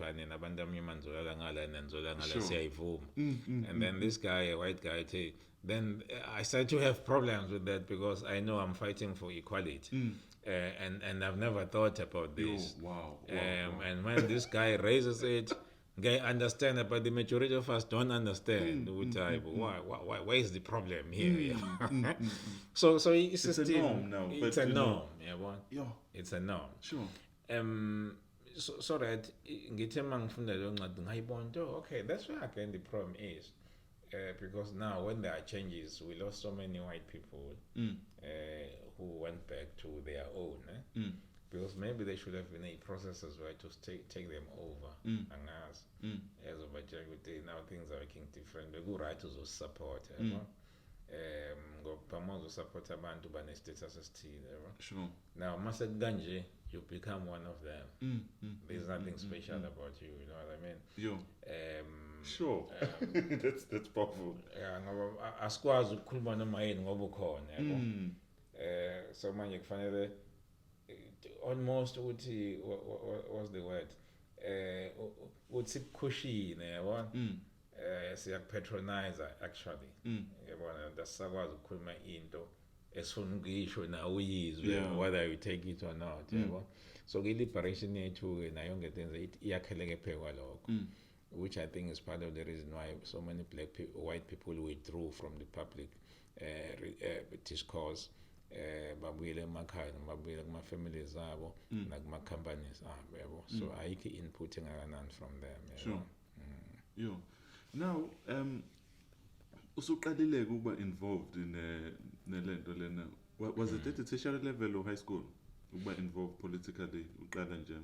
then this guy, a white guy, then I started to have problems with that because I know I'm fighting for equality. And I've never thought about this. Wow. And when this guy raises it, I understand it, but the majority of us don't understand. Why is the problem here? So it's a norm now. It's a norm. It's a norm. Sure. So that okay, that's where again the problem is. Because now when there are changes, we lost so many white people who went back to their own. because maybe there should have been a process as well to take them over. Angazi. As of now things are working different. Beku-right uzosisupport, yabo. Ngoba uma uzosupporta abantu bane-status esithile, yabo. Sure. Now mase kanje you become one of them. There's nothing special about you know what I mean? Yo. Sure. That's powerful. Yeah, ngoba asikwazi ukukhuluma noma yini ngoba ukhona, yabo. So manje kufanele almost uthi what's the word? Uthi kushine, yabo. Siyakupatronize actually. Yabona dasakwazi ukukhuluma into esifuna ukuyisho na uyizwe whether you take it or not, yabo. So liberation yethu nayo ngetenze iyakheleke phe kwalokho, which I think is part of the reason why so many white people withdrew from the public discourse. Babuyele emakhaya babuyele kuma-families abo nakuma-companies abo, yabo. So ayikho input engakanani from them, yabo. Sure. Yo. Now, usuqalile ukuba involved in nelento lena. Was it at a tertiary level or high school? Ukuba involved politically, uqala nje,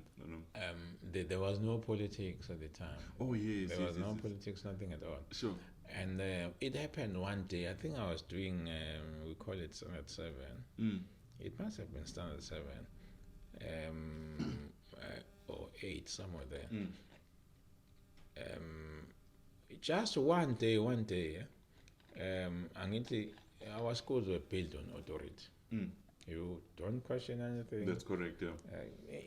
there was no politics at the time. Oh yes. There was no politics, nothing at all. Sure. And it happened one day. I think I was doing, we call it Standard 7. It must have been Standard 7. Or 8, somewhere there. Just one day, our schools were built on authority. You don't question anything. That's correct, yeah.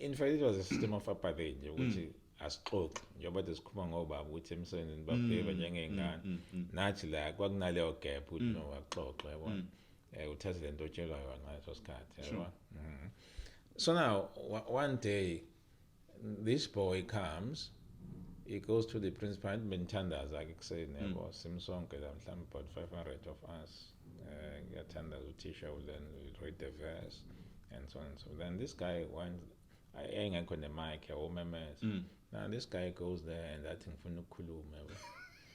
In fact, it was a system of apartheid, which asixoxe njengoba sikhuluma ngobaba ukuthi emsebenzini babheka njengengane nathi la kwakunaleyo gap ukuthi no waxoxe, yabona. Uthathe lento otshelwa yona ngaleso sikhathi, yabona. So now one day this boy comes, he goes to the principal, bentandaza like ekuseni, yabo, simsonke la mhlawumbe about 500 of us. Ngiyathanda uthisha, then we read the verse and so on and so. Then this guy went, engekho nemic yawomemeza. Now this guy goes there and athi ngifuna ukukhuluma, yabo.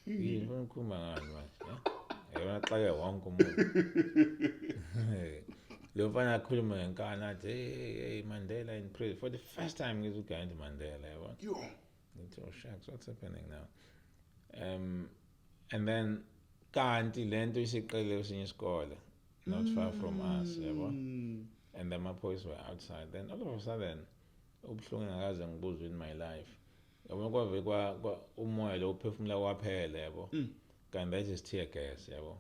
Ngifuna ukukhuluma ngani manje, yabona xake wonke umuntu. Lo mfana akhuluma ngenkani athi hey Mandela in prison for the first time ngizugaya into Mandela, yabo. Yo. Oh shucks, what's happening now? And then kanti lento isiqele kwesinye isikole not far from us, yabo. And the maphoyisa were outside. Then all of a sudden ubuhlungu engakaze ngibuzwe in my life, yabo, kwave kwa umoya lo uphefumula waphela, yabo. Kanti that is tear gas, yabo.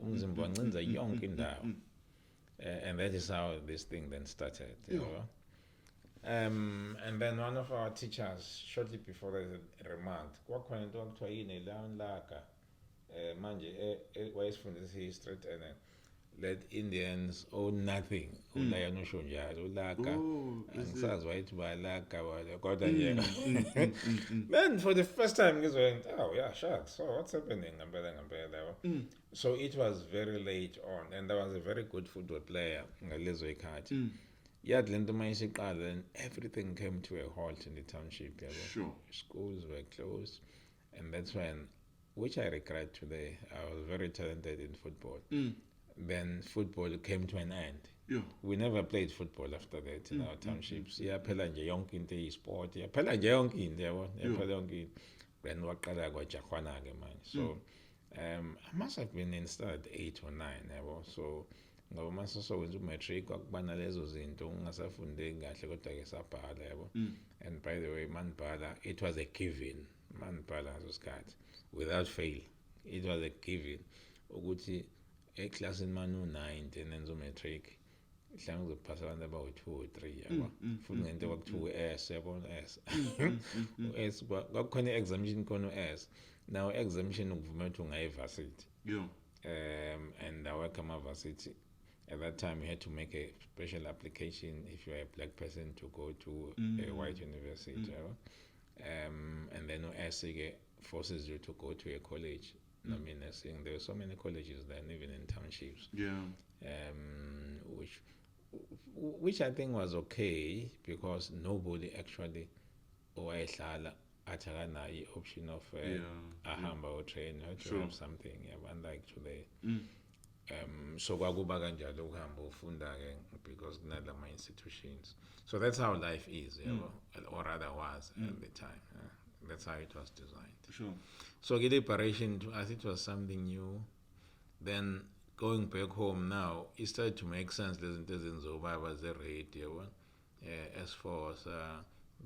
Umzimba wancinza yonke indawo. And that is how this thing then started, yabo. And then one of our teachers shortly before that remarked, kwakhona into akuthiwa yini la nlaka manje wayesifundisa history and let Indians own nothing. Ulaya nosho njalo ulaka angisazi wayithi balaka wala kodwa nje. Then for the first time ngizwe, oh yeah, shucks, so what's happening ngempela. So it was very late on, and there was a very good football player ngalezo ikhathi. Yet lento mayisiqala, then everything came to a halt in the township, yabo. Sure. Schools were closed, and that's when, which I regret today, I was very talented in football. Then football came to an end. Yeah. We never played football after that in our townships. Yaphela nje yonke into sport, yaphela nje yonke into, yabo. Yaphela yonke into. Then waqala kwaJakhwana-ke manje. So I must have been in standard 8 or 9, yabo. So ngoba mase sowenza umatric kwakubana lezo zinto ungasafundeki kahle kodwa ke sabhala, yabo. And by the way, manibhala, it was a given. Manibhala ngaso sikhathi without fail. It was a given ukuthi eclassini manu 9 nenza umatric mhlawumbe uzophasa abantu abawu2 or 3, yabo. Futhi ngento kwakuthiwa S, yabo, S. S kwakukhona examination khona S. Now examination ukuvuma ukuthi ungayivarsity. Yeah. And I work at varsity. At that time, you had to make a special application if you are a black person to go to a white university. And then OSIG forces you to go to a college. I mean, there were so many colleges then, even in townships. Yeah. Which I think was okay because nobody actually owayehlala athakana the option of ahamba or train to have something, unlike today. So kwakuba kanjalo ukuhamba ufunda ke because kunalama institutions. So that's how life is, or rather was at the time. That's how it was designed. Sure. So the liberation, as it was something new, then going back home now, it started to make sense. Was the radio, as far as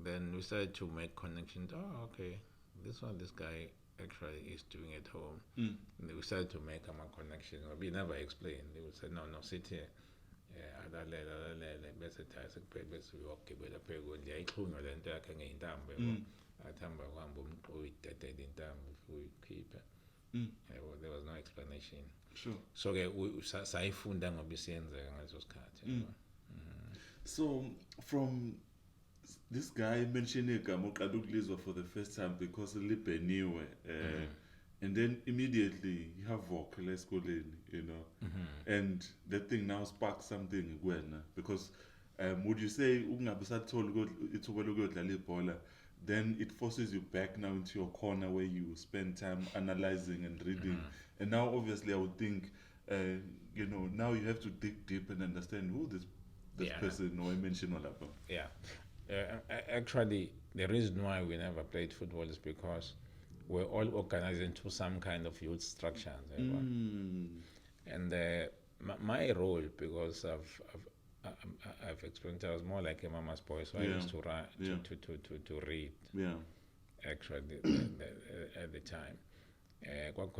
then we started to make connections. Oh, okay, this one, this guy actually is doing at home. And we started to make a connection. We never explained. They would say, no, sit here. Bese uyogibela phezulu ndiyayixhunywa le nto yakhe ngeyintambo athamba kuhamba umqobi idedede intambo uyikhipha. There was no explanation. Sure. So ke sayifunda ngoba isiyenzeka ngaleso sikhathi. So from this guy mentioning igama oqala ukulizwa for the first time because libheniwe and then immediately you have vocal esikoleni, and that thing now sparks something kuwena because would you say ungabe sathola ithuba lokuyodlala ibhola, then it forces you back now into your corner where you spend time analyzing and reading, and now obviously I would think now you have to dig deep and understand who this person or I mentioned all about. Actually, the reason why we never played football is because we're all organized into some kind of youth structures. And my role, because I've experienced, I was more like a mama's boy, so I used to read. Actually, at the time. It was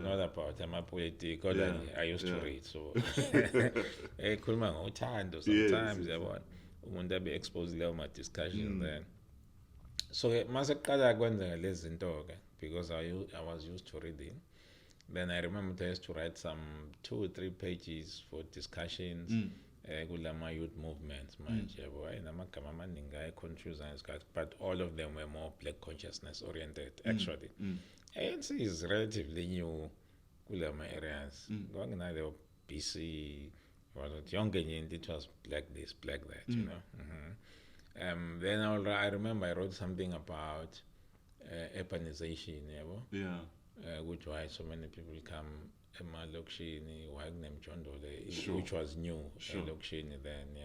not about politics. I used to read, so sometimes umuntu abe exposed leyo ma discussions then. So masaqala kwenzeka lezi zinto ke because I was used to reading. Then I remember I used to write some 2 or 3 pages for discussions kulama youth movements manje yabo ayinamagama amaningi confusing but all of them were more black consciousness oriented actually. ANC is relatively new kulama areas. Kwakunale BC yonke into it was black this, black that, Then I remember I wrote something about urbanization, which why so many people come emalokishini, why Ngcobo, which was new, lokishini then,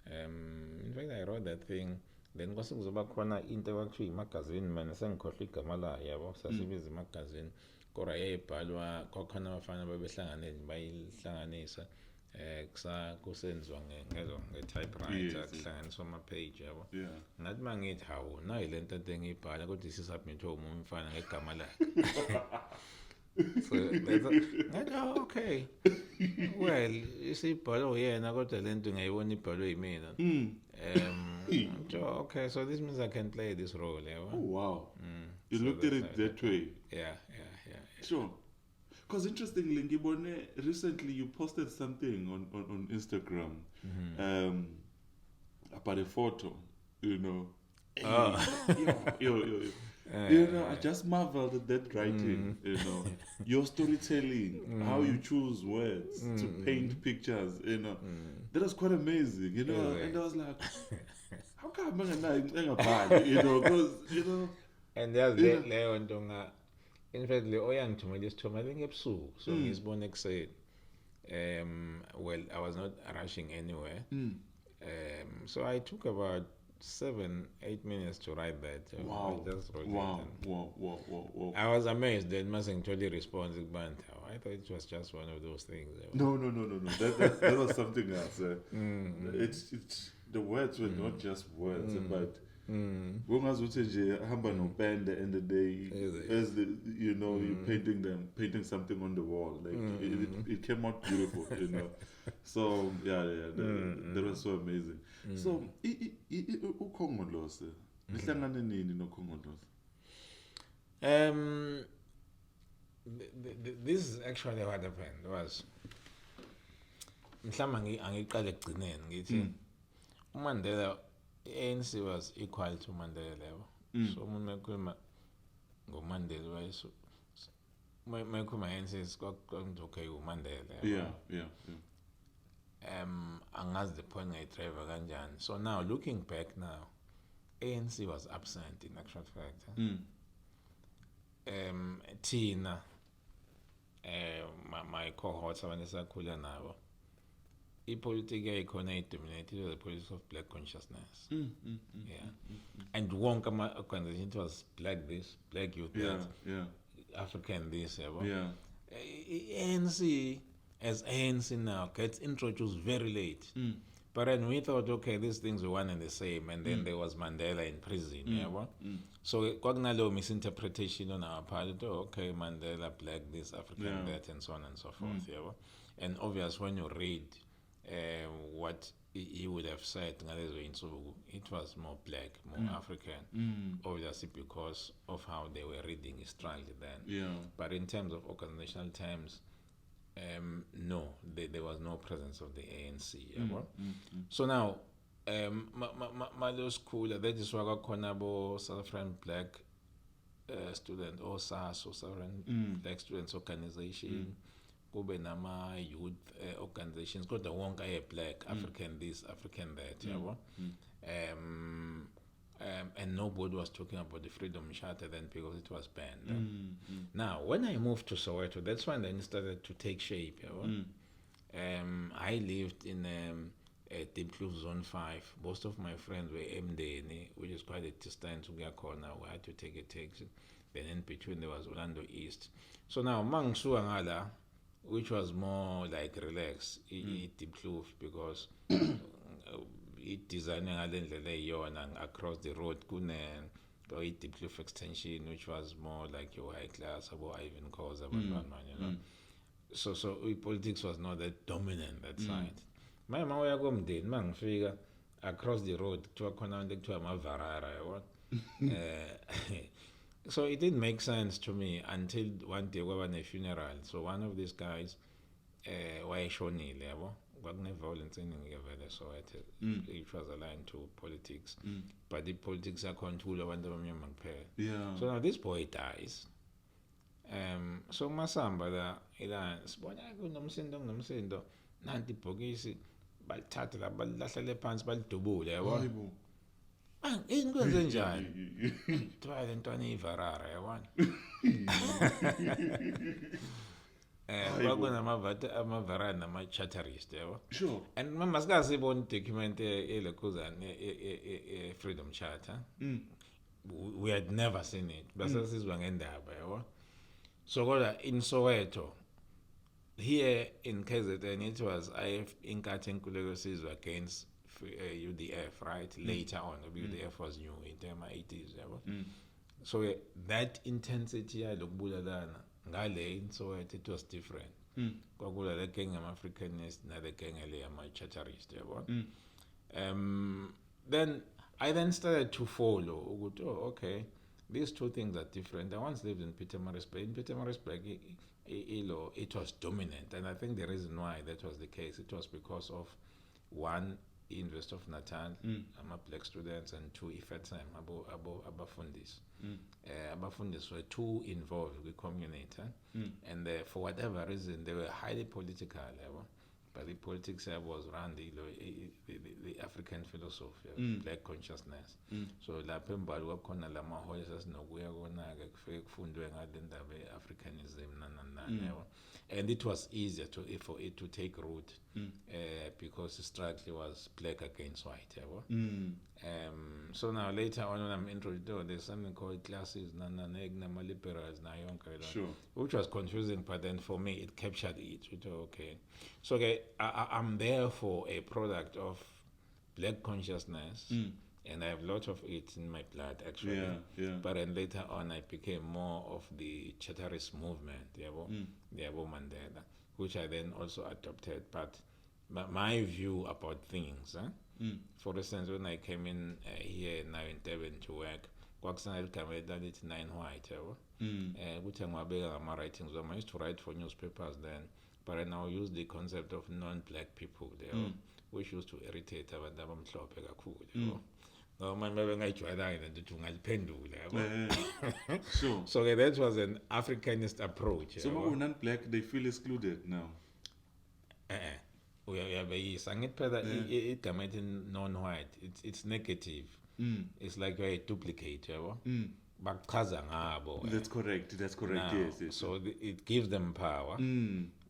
in fact, I wrote that thing. Then kwasekuzoba khona into ekuthiwa imagazine mina sengikhohlwa igama layo yabo sasibiza imagazine kodwa yayibhalwa kwakhona abafana babehlanganele bayihlanganisa kusenziwa nge-typewriter kuhlanganiswa ama-page yabo ngathi uma ngithi hawu nayo le nto engiyibhala kodwa isisubmithwe umunye umfana ngegama lakhe. So ngathi okay, well isibhalwe uyena kodwa le nto ngiyayibona ibhalwe yimina. Okay, so this means I can play this role. Oh wow. You so looked at it that way. Yeah. Sure. Because interestingly, Ngibone, recently you posted something on Instagram about a photo, I just marveled at that writing, your storytelling, how you choose words to paint pictures, that was quite amazing, and I was like, how come I'm because, and there's Leo and Donga. In fact, le oyangithumela isithombe ngebusuku so ngisibone ekuseni. Well, I was not rushing anywhere. So I took about 7-8 minutes to write that. Wow. I just wrote Wow. I was amazed that mustn't totally respond. I thought it was just one of those things. No. That was something else. It's the words were not just words, but ngongazuthi nje hamba nopende at the end of the day as you're painting something on the wall, like it came out beautiful, so that was so amazing. So ukhongolose lihlangane nini nokhongolose? This is actually what happened was mhlawumbe angiqale ekugcineni ngithi uMandela ANC was equal to Mandela. So umuntu mekhuluma ngoMandela wayeso mekhuluma ANC okay uMandela. Yeah. Angazi the point ngayidrive kanjani. So now looking back now, ANC was absent in actual fact. Thina my cohorts abantu esakhula nabo ipolitiki yayikhona idominated was the politics of black consciousness. Yeah. And wonke ama-organization, it was black this, black youth that, African this, Yeah. ANC as ANC now gets introduced very late. But then we thought, okay, these things were one and the same, and then there was Mandela in prison, So kwakunalo misinterpretation on our part, okay, Mandela, black this, African that, and so on and so forth, And obvious when you read what he would have said, it was more black, more African, obviously because of how they were reading his strongly then. But in terms of organizational terms, no, there was no presence of the ANC. So now, my little school, that is why I got South African black student or SAS or South African black students organization. Kube nama youth organizations kodwa wonke aye black, African this, African that, and nobody was talking about the Freedom Charter then because it was banned. Now, when I moved to Soweto, that's when then it started to take shape. I lived in Thembinkosi Zone 5. Most of my friends were Mdeni, which is quite a distance to Corner. We had to take a taxi. Then in between there was Orlando East. So now, Mangsuangala, which was more like relaxed, Thembinkosi because it designing across the road kune Thembinkosi extension, which was more like your high class about Ivan cause So politics was not that dominant that side. My mama yakomdeni mangifika across the road kuthiwa khona into ekuthiwa amavarara So it didn't make sense to me until one day kwaba ne-funeral. So one of these guys wayeshonile yabo kwakune-violence eningi vele Soweto which was aligned to politics, but the politics yakhonthula abantu abamnyama kuphela. So now this boy dies. So masamba la ila sibona kunomsindo nanti ibhokisi balithatha la balilahlele phansi balidubule yabo. Yini kwenze njani? Kuthiwa le ntwana iyivarara yabona. Kwakunamavarara nama-charterist yabo. Sure. And masikasibona document elekhuzana Freedom Charter. We had never seen it. Bese sizwa ngendaba yabo. So kodwa in Soweto, here in KZN, it was IF Inkathi Nkululeko Sizwe against UDF, right? Later on, UDF was new in the 80s. So that intensity yalokubulalana ngale in Soweto, it was different. Kwakula le gang ama-Africanist na the gang ama-charterist. Then I started to follow. Okay, these two things are different. I once lived in Pietermaritzburg. In Pietermaritzburg, it was dominant, and I think the reason why that was the case, it was because of one, University of Natal, black students, and two, IFETSM, abafundis. Abafundis were too involved with community, and for whatever reason, they were highly political level. But the politics was around the African philosophy, black consciousness. So lapho embali kwakhona lama holes asinokuya kona-ke kufike kufundwe ngale ndaba ye-Africanism and it was easier for it to take root because the struggle was black against white. So now later on when I'm introduced, there's something called classes, liberals, sure. Which was confusing, but then for me it captured it. Okay. So I'm there for a product of black consciousness, and I have a lot of it in my blood actually. But then later on I became more of the Charterist movement, Yabo Mandela, which I then also adopted. But my view about things, for instance, when I came in here now in Durban to work, kwakusana igama elithi 9 White, ukuthi angibabeka ngama-writings. I used to write for newspapers then, but I now use the concept of non-black people there, which used to irritate abantu abamhlophe kakhulu. Sure. So that was an Africanist approach. So when non-black, they feel excluded now. Non-white. It's negative. It's like you're a duplicate. bachaza ngabo. That's correct. Now, Yes. so it gives them power.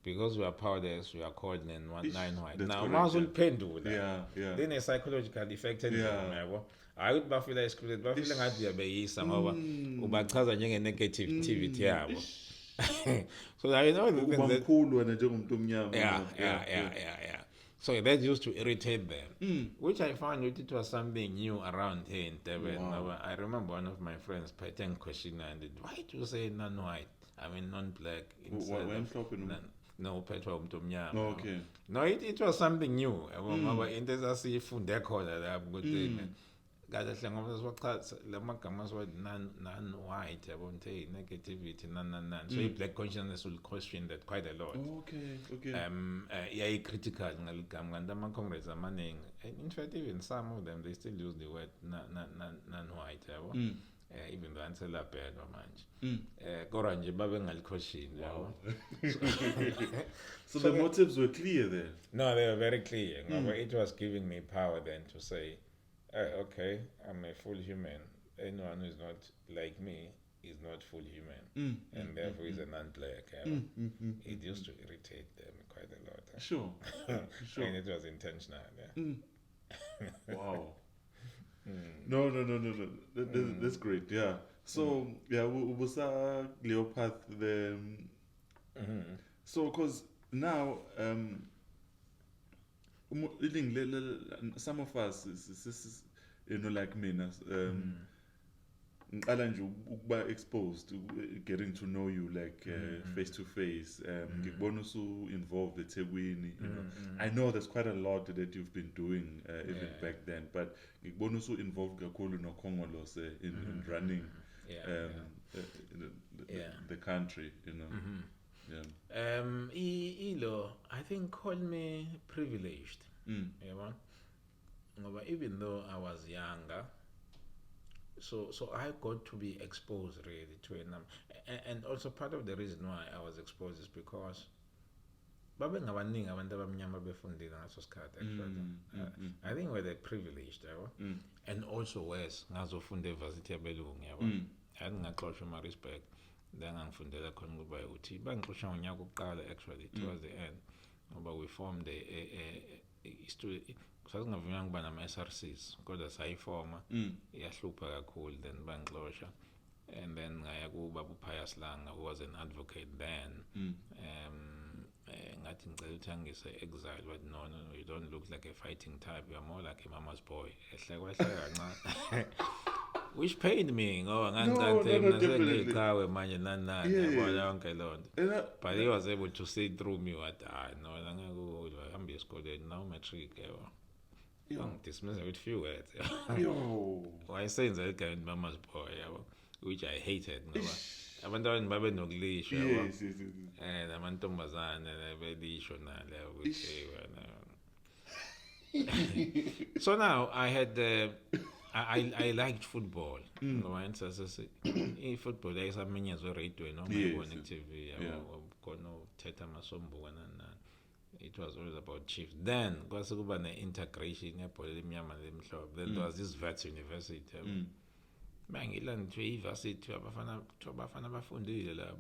Because we are powerless, we are called nine white. Now, mazul pendula. Yeah. Then a psychological effect yabo. I would bafila excluded bafila ngathi yabeyisa ngoba ubachaza njenge negativity yabo. So I know ubamkhulu wena njengomuntu omnyama. Yeah. So that used to irritate them, which I found it was something new around here in Durban. Wow. I remember one of my friends, Thembinkosi, and why do you say non-white? I mean non-black. No, Petro Mtomnyama. Okay. No, it was something new. Into sasifunde khona la ukuthi kahle ngoba siwaqhatha lamagama siwathi non-white yabonke negativity non. So black consciousness will question that quite a lot. Okay. Yeah, critical ngaligama kanti ama-congress amaningi. In fact, even some of them they still use the word non-white yabo. Even though answer la bad manje. Kodwa nje babe ngaliquestion yabo. So the motives were clear there. No, they were very clear. It was giving me power then to say, okay, I'm a full human. Anyone who is not like me is not full human, and therefore is a non-black. It used to irritate them quite a lot. Sure. And it was intentional. Wow. No. That's great. Yeah. So ubusa Leopath the. So because now some of us like me ngiqala nje ukuba exposed to getting to know you like face to face. Ngikubona usu involved eThekwini, I know there's quite a lot that you've been doing even back then, but ngikubona usu involved kakhulu noKhongolose in running the country, Ilo, I think called me privileged. Even though I was younger, so I got to be exposed really to a number, and also part of the reason why I was exposed is because babe ngabaningi abantu abamnyama befundile ngaso sikhathi actually. I think we're privileged, and also worse ngazofunda evarsity yabelungu yabo. Ngaxoshwa eMaritzburg then ngangifundela khona kuba ukuthi bangixosha ngonyaka oqala actually towards the end ngoba we formed a student sasingavunyanga kuba nama-SRCs kodwa sayifoma iyahlupha kakhulu then bangixosha, and then ngaya kubaba uPius Langa who was an advocate then. Ngathi ngicela ukuthi angise exile, but no, you don't look like a fighting type, you're more like a mama's boy. Ehleka kancane. Which pained me ngoba ngangicathe mina sengiyiqhawe manje nani yabona yonke lonto, but he was able to see through me what no ngeke uhambe esikoleni now matric yabo. Dismiss with few words. Why saying that guy mama's boy yabo, which I hated ngoba abantwana babe nokulishwa yabo. Amantombazane belishwa nale ukuthi wena. So now I had I liked football. Football there is a many as radio no on TV kono teta masombo nana. It was always about Chiefs. Then kwase kuba ne integration yebhola lemnyama lemhlophe. Then there was this Vets University. Mangila nje university abafana bafundile la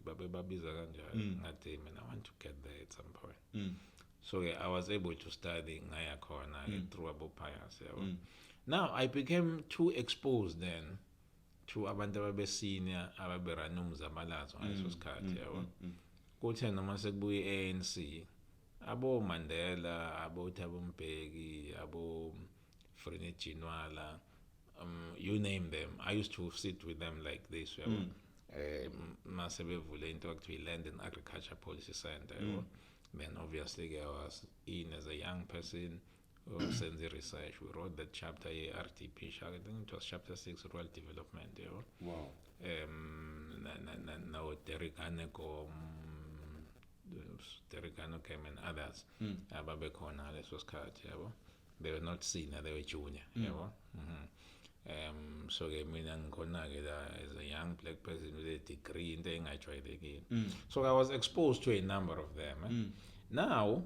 babe babiza kanjalo ngathi mina I want to get there at some point. So I was able to study ngaya khona through aboPius. Now I became too exposed then to abantu ababesenior ababerana umzabalazo ngaleso sikhathi yabo. Kuthe noma sekubuye ANC abo Mandela, abo Thabo Mbeki, abo Frene Ginwala, you name them. I used to sit with them like this. Masebevule into actually Land and Agriculture Policy Center. Then obviously I was in as a young person. Send the research. We wrote that chapter RTP. I think it was chapter 6, Rural Development. Wow. Now Derek Aneko came and others. They were not senior, they were junior. So I mean, as a young black person with a degree, and then I tried again. So I was exposed to a number of them. Now,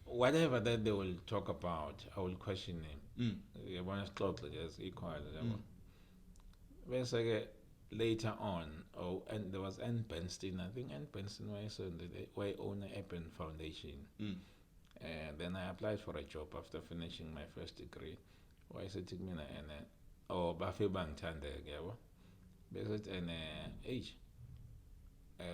whatever that they will talk about, I will question them. You want to talk like as equal. Basically, later on, and there was Ann Bernstein. I think Ann Bernstein was owner Eppen Foundation. And then I applied for a job after finishing my first degree. Why is it taking me and Buffy Bank Tande, yabo. Besides, and age.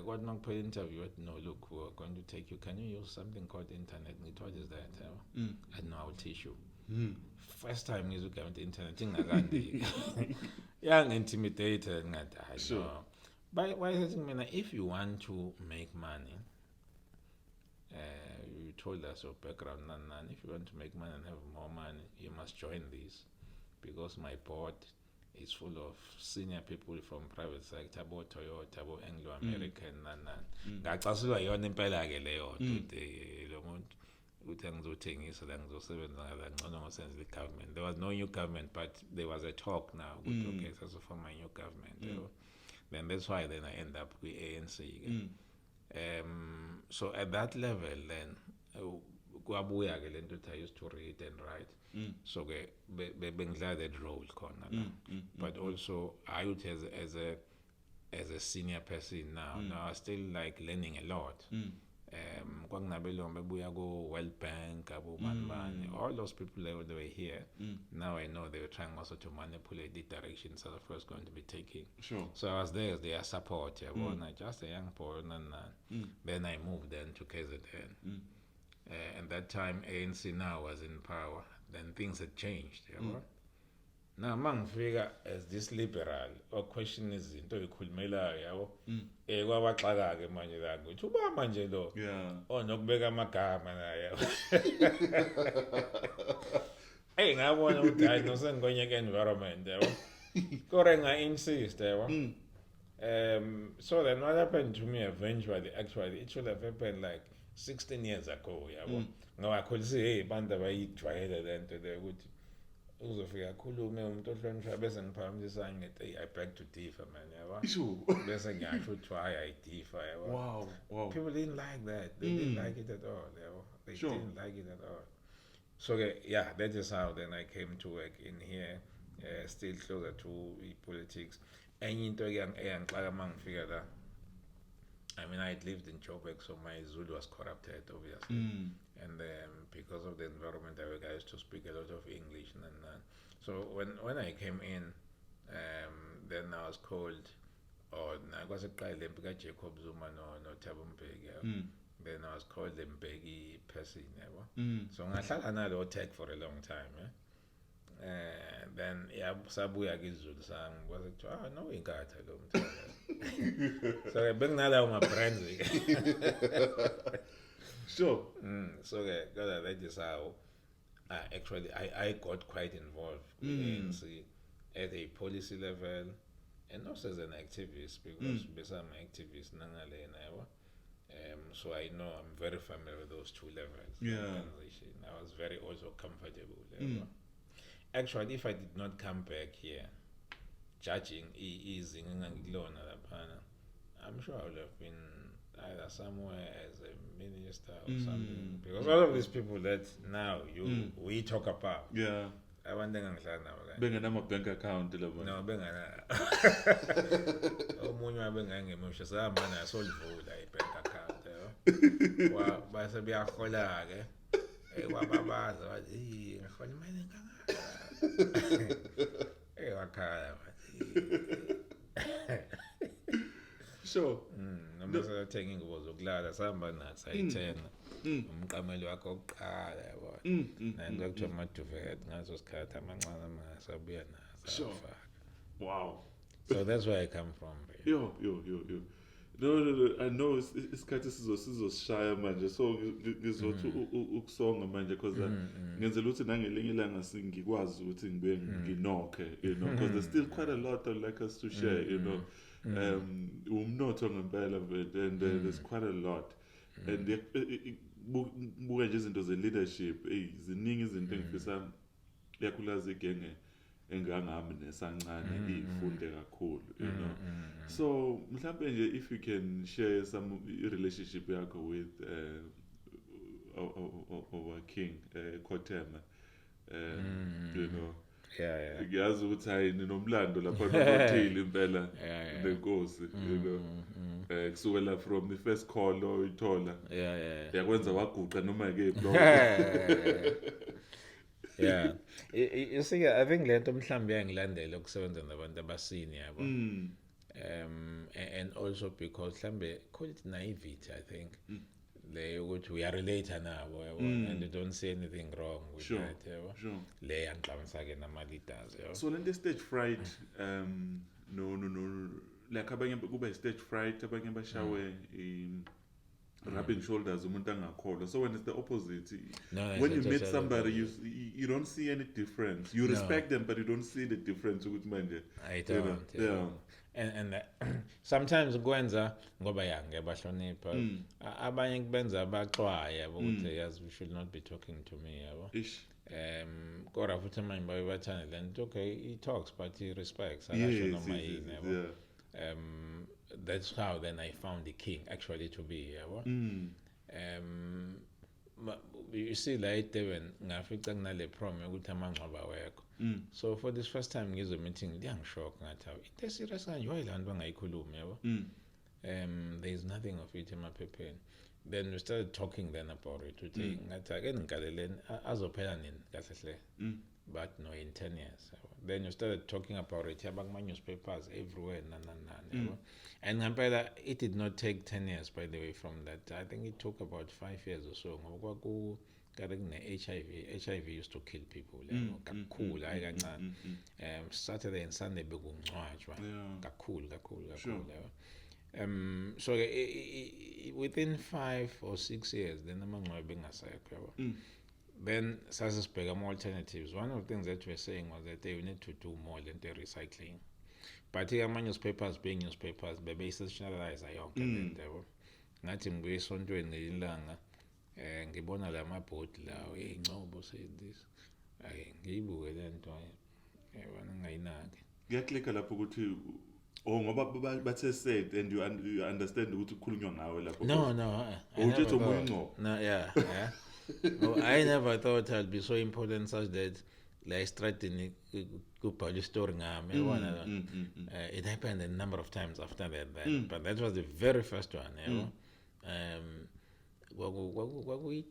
Got not put interview. No, look, we're going to take you. Can you use something called internet? What is that? I know, I'll teach you. First time you look at the internet, young intimidated. Sure. But why is it? If you want to make money, you told us your background, and if you want to make money and have more money, you must join this, because my board is full of senior people from private sector, about Toyota, about Anglo-American, ngacasulwa yona impela ke leyo ukuthi lo muntu uthi angizothengisa la ngizosebenza ngala ngcono ngosenze government. There was no new government, but there was a talk now ukuthi okay, sasofoma my new government. Then that's why then I end up with ANC. So at that level then kwabuya ke lento I used to read and write. So ke bengidlala that role khona. But also I would as a senior person now I still like learning a lot. Kwanginabelomo bebuya go World Bank, abo Manbani, all those people they were here. Now I know they were trying also to manipulate the direction South Africa was going to be taking. Sure. So I was there as their support. Just a young boy, and then I moved then to KZN. And that time ANC now was in power. Then things had changed. Now mangifika as this liberal or question izinto ekhulumelayo yabo kwabaxaka ke manje la ukuthi uba manje lo nokubeka amagama naye ngabona ukuthi hayi no sengikwenye ke environment yabo kore nga insist yabo. So then what happened to me eventually, actually it should have happened like 16 years ago yabo. Ngoba kholisi bantu abayijwayele lento le ukuthi uzofika khulume umuntu ohlonishwa bese ngiphakamisa ngithi I beg to differ man yabo. Bese ngiyasho ukuthi I differ yabo. Wow. People didn't like that. They didn't like it at all yabo. They didn't like it at all. So yeah, that is how then I came to work in here, still closer to politics. Enye into eyangixaka mangifika la, I mean, I had lived in Joburg, so my Zulu was corrupted, obviously. And because of the environment I used to speak a lot of English. So when I came in, then I was called, I was a guy named Jacob Zuma no Thembinkosi. Then I was called the Mbeki person. So ngahlala nalo tech for a long time. Then sabuya kizulu sang was it no ingatha lo mthaka. So benginala my friends. Sure. So that is how actually I got quite involved with ANC at a policy level and also as an activist, because I'm an activist so I know I'm very familiar with those two levels. I was very also comfortable there. Actually, if I did not come back here, judging easing I'm sure I would have been either somewhere as a minister or something. Because all of these people that now we talk about. I want them to now. Benganama bank account level. No, bengana. Omunye bengangemusha samana solivula ibank account. Wa base biyahola ke. Wababaza wathi ngihola imali engaka. Wakhala wathi. Sure. Noma sayothenga ingubo zokulala sihamba nathi sayithenga. Umqameli wakho oqala yabo. Nanje kuthiwa amaduvet ngaso sikhathi amancane amasabuya naso. Wow. So that's where I come from. Yo. No, I know isikhathi sizosishaya manje, so ngizothi ukusonga manje because ngenzela ukuthi nangelinye ilanga singikwazi ukuthi ngibe nginokhe, because there's still quite a lot I'd like us to share, umnotho ngempela and there's quite a lot. And buka nje izinto ze-leadership, ziningi izinto engifisa yakhulazi igenge engangami nesancane ifunde kakhulu, So mhlambe nje if you can share some relationship yakho with our king Khotema, Yeah. ngiyazi ukuthi hayi ninomlando lapha nothile impela Yeah. nenkosi you know kusukela from the first call oyithola Yeah. yakwenza waguqa noma ikephi lo Yeah. You see, I think lento mhlambi yangilandela ukusebenza nabantu abasini yabo. And also because mhlambe call it naivety, I think. Le ukuthi we are related nabo yabo and you don't see anything wrong with that yabo. Sure. Le yangiqabanga ke nama leaders yabo. So lento stage fright no like abanye kuba stage fright abanye bashawe rubbing shoulders umuntu angakholwa. So when it's the opposite, when you meet somebody you don't see any difference. You respect them but you don't see the difference ukuthi manje. I don't. Yeah. And sometimes kwenza ngoba ngiyabahlonipha abanye kubenza abaxwaya ukuthi yazi we should not be talking to me yabo. Kodwa futhi manje bayathanda lento okay he talks but he respects akasho noma yini yabo. That's how then I found the king actually to be yabo. You see like when ngafica kunale prom ukuthi amangcwaba wekho. So for this first time ngizwe meeting liyangishock ngathi into serious kanje why lantu bangayikhulumi yabo. There is nothing of it emaphepheni. Then we started talking then about it ukuthi ngathi ake ngikaleleni azophela nini kahle hle. But no in 10 years. Then you started talking about it yabakuma newspapers everywhere and ngempela it did not take 10 years by the way from that. I think it took about 5 years or so ngoba kwaku HIV used to kill people kakhulu hayi kancane. Saturday and Sunday bekungcwatshwa kakhulu so within 5 or 6 years then amangcwaba bengasekho yabo. Then sasisibheka more alternatives. One of the things that we're saying was that they need to do more than the recycling. But newspapers being newspapers bebeyisessionalize yonke lento yabo. Ngathi ngibuye esontweni ngelilanga ngibona la mabhodi lawo Ngcobo said this. Ngiyibuke lento yabona ngayinaki. Ngiyaklikha lapho ukuthi ngoba bathe said and you understand ukuthi kukhulunywa ngawe lapho. No. Uthi Ngcobo. No, yeah. No, I never thought I'd be so important such that like starting kubhala story ngami yabona. It happened a number of times after that but that was the very first one kwakuyi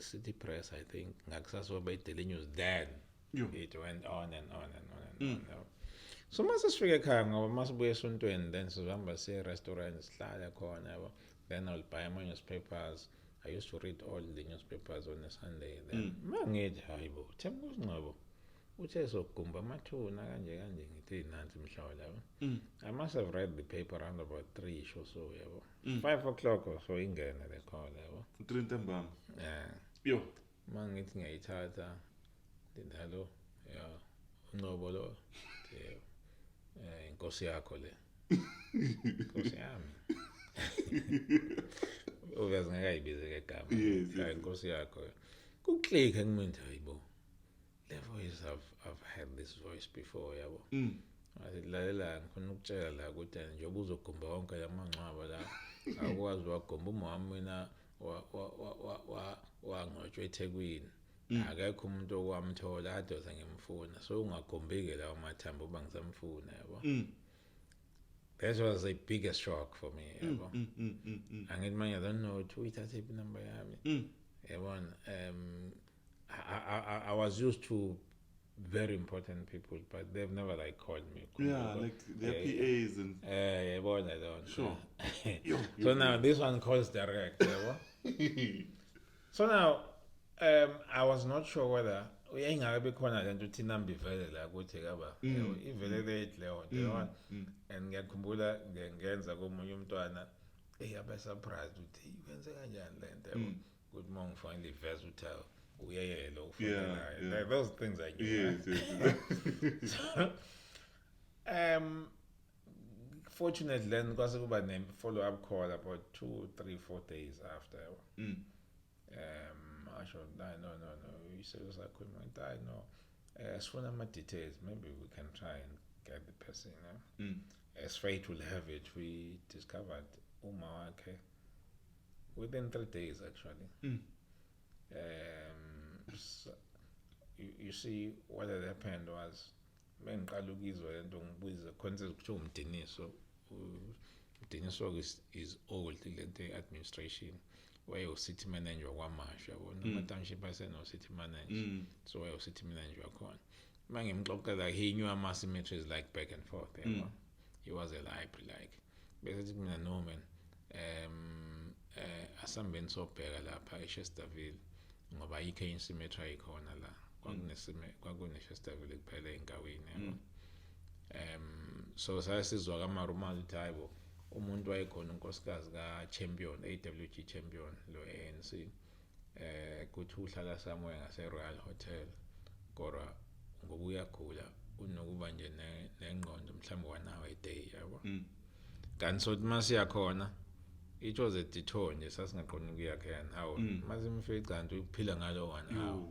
City Press I think ngakusaso by Daily News then it went on and on. So mase sifike ekhaya ngoba masibuye esontweni then sizihamba siye restaurant sihlala khona yabo. Then I'll buy my newspapers. I used to read all the newspapers on a Sunday then. Mangithi hayibo Thembinkosi Ngcobo uthe sogumba amathuna kanje ngithi nansi mhlawa laba. I must have read the paper around about 3ish or so yabo. 5 o'clock or so ingena le call yabo. 3 ntambama. Yo mangithi ngiyayithatha ndalo Ngcobo lo inkosi yakho le. Inkosi yami. Uyazi ngakayibize ke igama inkosi yakho kuclick ngimenti hayibo le voice I've heard this voice before yabo. Asilalela ngifuna ukutshela la ukuthi njengoba uzogumba wonke lamangcwaba la akwazi wagumba umama mina wangcwatshwa eThekwini akekho umuntu okwamthola adosa ngimfuna so ungagombike lawo mathambo bangisamfuna yabo. That was the biggest shock for me yabo. Angithi manje I don't know to ithathe number yami yabona. I was used to very important people but they've never like called me. Like their PAs and yabona don't. Sure. So now this one calls direct yabo. So now I was not sure whether uyayingabe khona lento uthi number ivele la ukuthi kaba ivele late leyo nto and ngiyakhumbula ngenza komunye umntwana yabe surprised uthi wenze kanjani lento yabo ukuthi mangifile verse uthi uyeyelo ufuna like those things I knew. Fortunately then kwase kuba ne follow up call about 2, 3, 4 days after I should no you said I couldn't die no as for my details maybe we can try and get the person as fate will have it we discovered okay within 3 days actually. So, you see what had happened was mengiqala ukizwa lento ngibuza khonze kuthiwa umdiniso umdiniso is old lento administration waye city manager kwamasha yabona ama-township aseno-city manager so waye city manager wakhona uma ngimxoxela he knew ama-symmetries like back and forth yabo he was a library like bese mina no man asambeni sobheka lapha eChesterville ngoba ayikho symmetry ayikhona la kwakune-Chesterville kuphela engaweni yabo so sayasizwa kaMarumali ukuthi hayibo umuntu wayekhona unkosikazi ka-champion AWG champion lo ANC kuthi uhlala somewhere ngase-Royal Hotel kodwa ngoba uyagula unokuba nje nengqondo mhlawumbe 1 hour a day yabo kanti sothi masiyakhona it was a detour nje sasingaqondi ukuya khona hawo masimfica kanti ukuphila ngalo 1 hour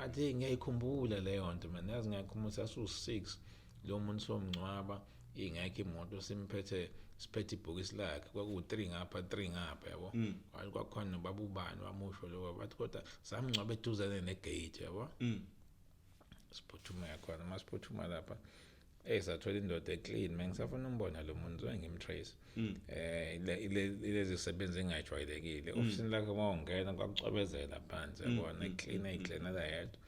athi ngiyayikhumbula leyo nto man yazi ngiyakhumbula sasu-6 lo muntu somncwaba ingekho imoto simphethe siphethe ibhokisi lakhe kwaku-3 ngapha 3 ngapha yabo kwakhona nobaba ubani wamusho lo bathi kodwa samngcwaba eduzane negate yabo siphuthuma yakhona masiphuthuma lapha sathola indoda eclean mengisafuna umbona lo muntu ngimtrace ilezi zisebenzi engajwayelekile ofisini lakhe mawungena kwakucwebezela phansi yabona iclean alayedwa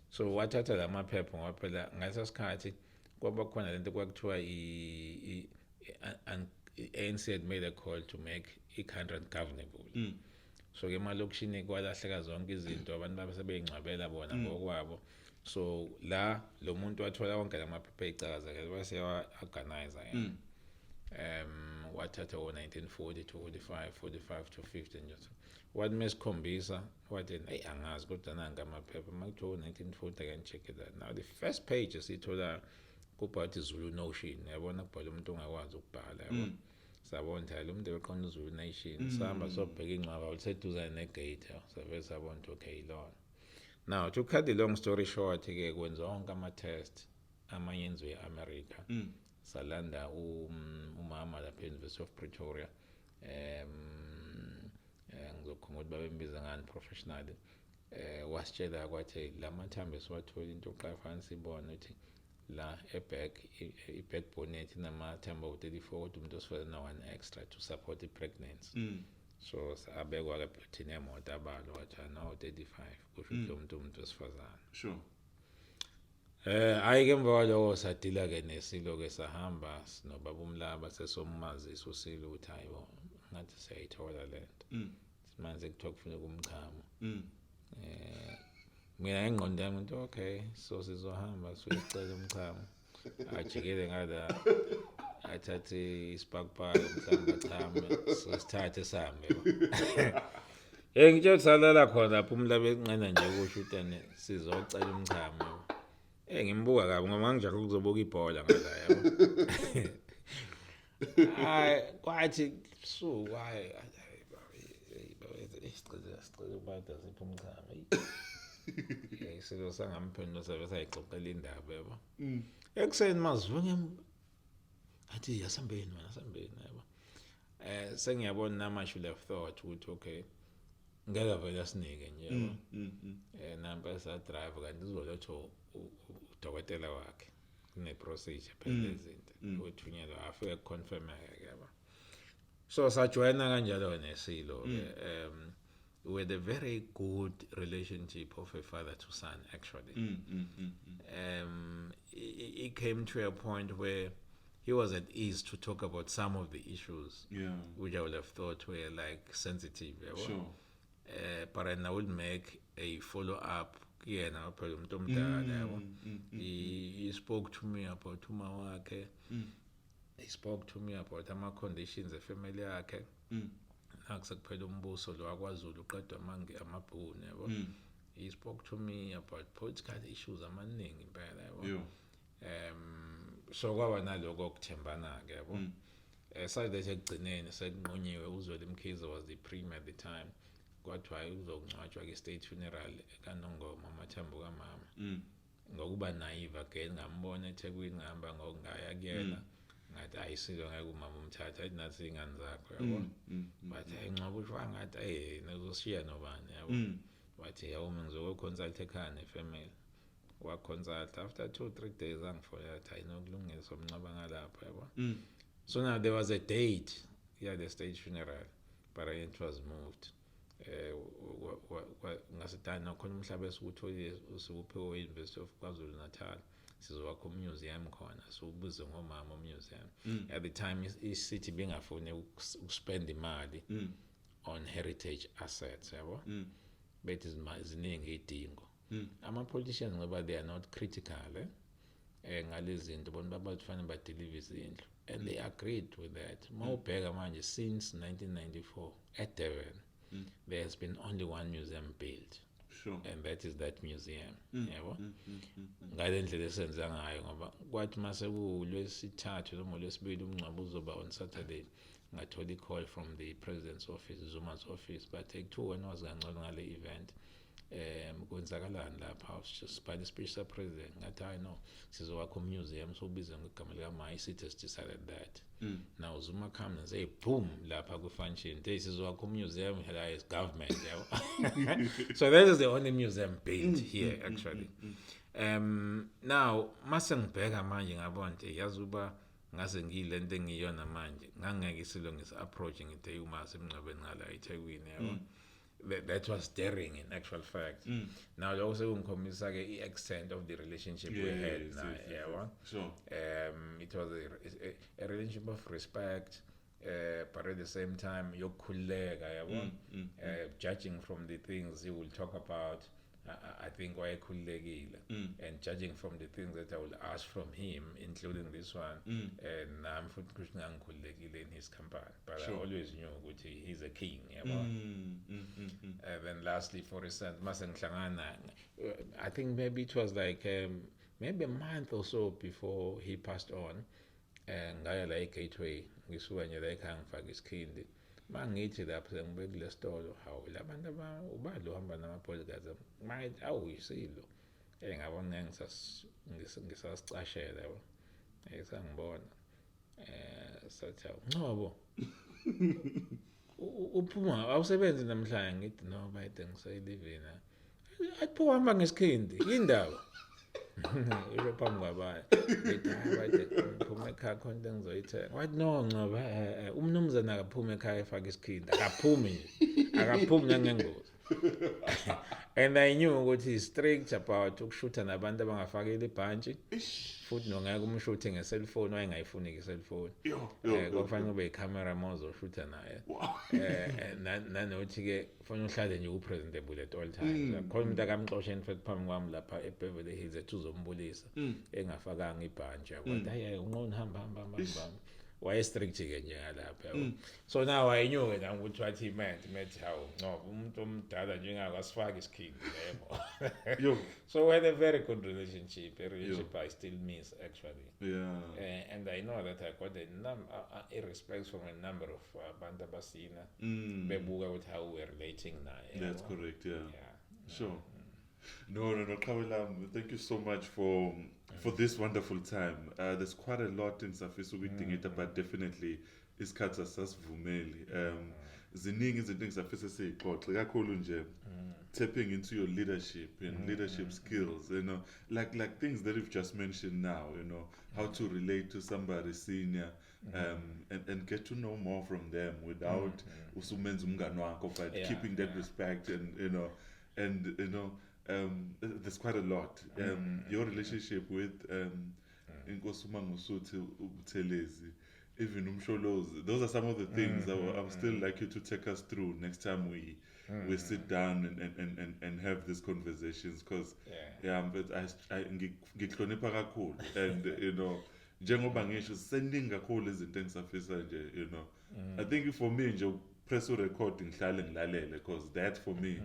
so wathatha lamaphepha ngoba phela ngaleso sikhathi kwaba khona lento kwakuthiwa ANC had made a call to make i-country ungovernable so ke emalokishini kwalahleka zonke izinto abantu babesebeyingcwabela bona ngokwabo so la lo muntu wathola wonke lamaphepha ecakazakele bese yawa-organizer yena wathatha ngo-1940 to 45 to 50 nje wathi mesikhombisa wathi hey angazi kodwa nanga amaphepha makuthiwa 1940 I can check it out now the first page esithola kubhalwe Zulu Nation yabona kubhalwe umuntu ongakwazi ukubhala yabo sabona lo muntu eqonda Zulu Nation sahamba sobheka incwaba uliseduzane negate savese sabona okay lona now to cut the long story short ke kwenza wonke ama-test amanye enziwe e-America salanda umama lapha e-University of Pretoria ngizokhumbula babembiza ngani professionally wasitshela kwathi lamathambo esiwathola into oqala sibone ukuthi la i-back bonnet inamathambo awu-34 kodwa umuntu osifazana na-1 extra to support i-pregnancy so abekwa ke phethini yemoto abalo wathi nawo 35 kusho ukuthi umuntu wesifazane sure hayi ke emva kwaloko sadila ke nesilo ke sahamba sinobaba umlaba sesomazisa usilo ukuthi hayibo ngathi siyayithola lento manje kuthiwa kufuneka umchamo mina engqondo yami ukuthi okay so sizohamba siyocela umchamo ajikele ngala athathe isparkpark mhlawumbe achame sesithathe sambe ngitshela salala khona lapho umlaba enqena nje ukusho utane sizocela umchamo ngimbuka kabi ngoba ngijake ukuzobuka ibhola ngala yabo hayi kwathi suku hayi sicela ubada sipho umchamo silo sangamphendula sabe sayixoxela indaba yabo ekuseni mazwe athi yasambeni yabo sengiyabona nama should have thought ukuthi okay ngeke vele asinike nje yabo namba sa drive kanti uzoletha udokotela wakhe kune procedure phela izinto uthunyelwa afike confirm yabo so sajoyina kanjalo nesilo we had a very good relationship of a father to son actually it came to a point where he was at ease to talk about some of the issues which I would have thought were like sensitive sure but I would make a follow-up phela umuntu omdala yabo he spoke to me about wakhe he spoke to me about ama-conditions efamily yakhe nakusekuphela umbuso lo wakwaZulu uqedwa amabhunu yabo he spoke to me about political issues amaningi impela yabo so kwaba naloko okuthembana-ke yabo salethe ekugcineni sekunqunyiwe uZwelithini was the premier at the time kwathiwa hayi uzokungcwatshwa ke-state funeral kaNongoma amathambo kamama ngokuba naive again ngambona eThekwini ngihamba ngokungaya kuyena ngathi ayisilo ngeke umama umthatha athi nathi ingane zakho yabo bathi ayingcwaba usho ngathi nazoshiya nobani yabo bathi yawo ngizokwe-consult ekhaya nefamily consult after 2-3 days angifonela athi ayinokulungisa umncaba ngalapha yabo. So now there was a date, the state funeral, but it was moved. Ngasidani nakhona umhlaba esiwutholile usuphiwe University of KwaZulu Natal. Sizowakha museum khona, so ubuze ngomama museum. At the time city bengafune ukuspend imali on heritage assets yabo. Bethi ziningi idingo. Ama politicians ngoba they are not critical ngalezinto bona babathufana badeliver izindlu, and they agreed with that. Mawubheka manje since 1994 at Durban there has been only one museum built. Sure. And that is that museum. Yabo. Ngale ndlela esenza ngayo ngoba kwathi mase kuLwesithathu noma uLwesibili umncwabo uzoba on Saturday, ngathola call from the president's office, Zuma's office, but ekuthiwa wena wazingcono ngale event. Kwenzakalani lapha? I was just by the speech of president. Ngathi I know sizowakha museum so ubizwe ngegama lika my city has decided that. Now Zuma comes and say boom lapha ku function day sizowakha museum here is government. So that is the only museum built here actually. Now mase ngibheka manje ngabona nje yazuba ngase ngilento engiyona manje ngangeke isilungisa approaching ite uma semncabeni ngala eThekwini yabo. That was daring in actual fact. Now also ngikhombisa ke extent of the relationship we had now. Sure. It was a relationship of respect, but at the same time yokukhuleka yabo. Judging from the things he will talk about, I think wayekhulekile, and judging from the things that I will ask from him, including this one, and I'm futhi ngikhulekile in his company, but sure. I always knew that he's a king. And then lastly, for instance, I think maybe it was like maybe a month or so before he passed on, and ngaya la eGateway ngisuka nje la ekhaya ngifaka isikhindi. Mangithi lapho ngibeke le stolo hawu labantu ubali uhamba namapolitikazi manje awuyisilo ngabona ngisasicashela yabo sangibona sathi Ngcobo uphuma awusebenzi namhlanje ngithi no bayide ngisayilivina athi uhamba ngesikhindi indaba ibe phambi kwabanye bayide phuma ekhaya khona into engizoyithenga wathi no Ngcobo umnumzana akaphuma ekhaya efaka isikhindi akaphumi nje akaphumi nangengozi. And I knew ukuthi he's strict about ukushootha nabantu abangafakile ibhantshi futhi nongeke umshuthe ngeselfone wayengayifuni ngeselfone kufanele ube icamera mozoshutha naye nanothi ke kufanele uhlale nje upresentable at all times. Khona umuntu akamxosheni futhi phambi kwami lapha eBeverly Hills ethi uzombulisa engafakanga ibhantshi kodwa hayi unqona hamba why strict ke nje ngalapha. So now I knew ukuthi what he meant how no umuntu omdala njengako asifake isikhindi yebo. So we had a very good relationship, I still miss actually. And I know that I got a respect from a number of bantu abasina bebuka with how we're relating now. That's correct. Sure. No, Qhawelami, thank you so much for this wonderful time. There's quite a lot in Safisa ukuyidingida, but definitely isikhathi asasivumeli. Ziningi izinto engisafisa siyixoxe kakhulu nje tapping into your leadership and leadership skills, like things that you've just mentioned now, how to relate to somebody senior, and get to know more from them without usumenza umngani wakho, but keeping that respect and there's quite a lot. Your relationship with Ngcobo Mangosuthu Buthelezi, even Umsholozi, those are some of the things I would still like you to take us through next time we sit down and have these conversations, because but I ngihlonipha kakhulu, and njengoba ngisho sending kakhulu izinto engisafisa nje, I think for me nje press record ngihlale ngilalele, because that for me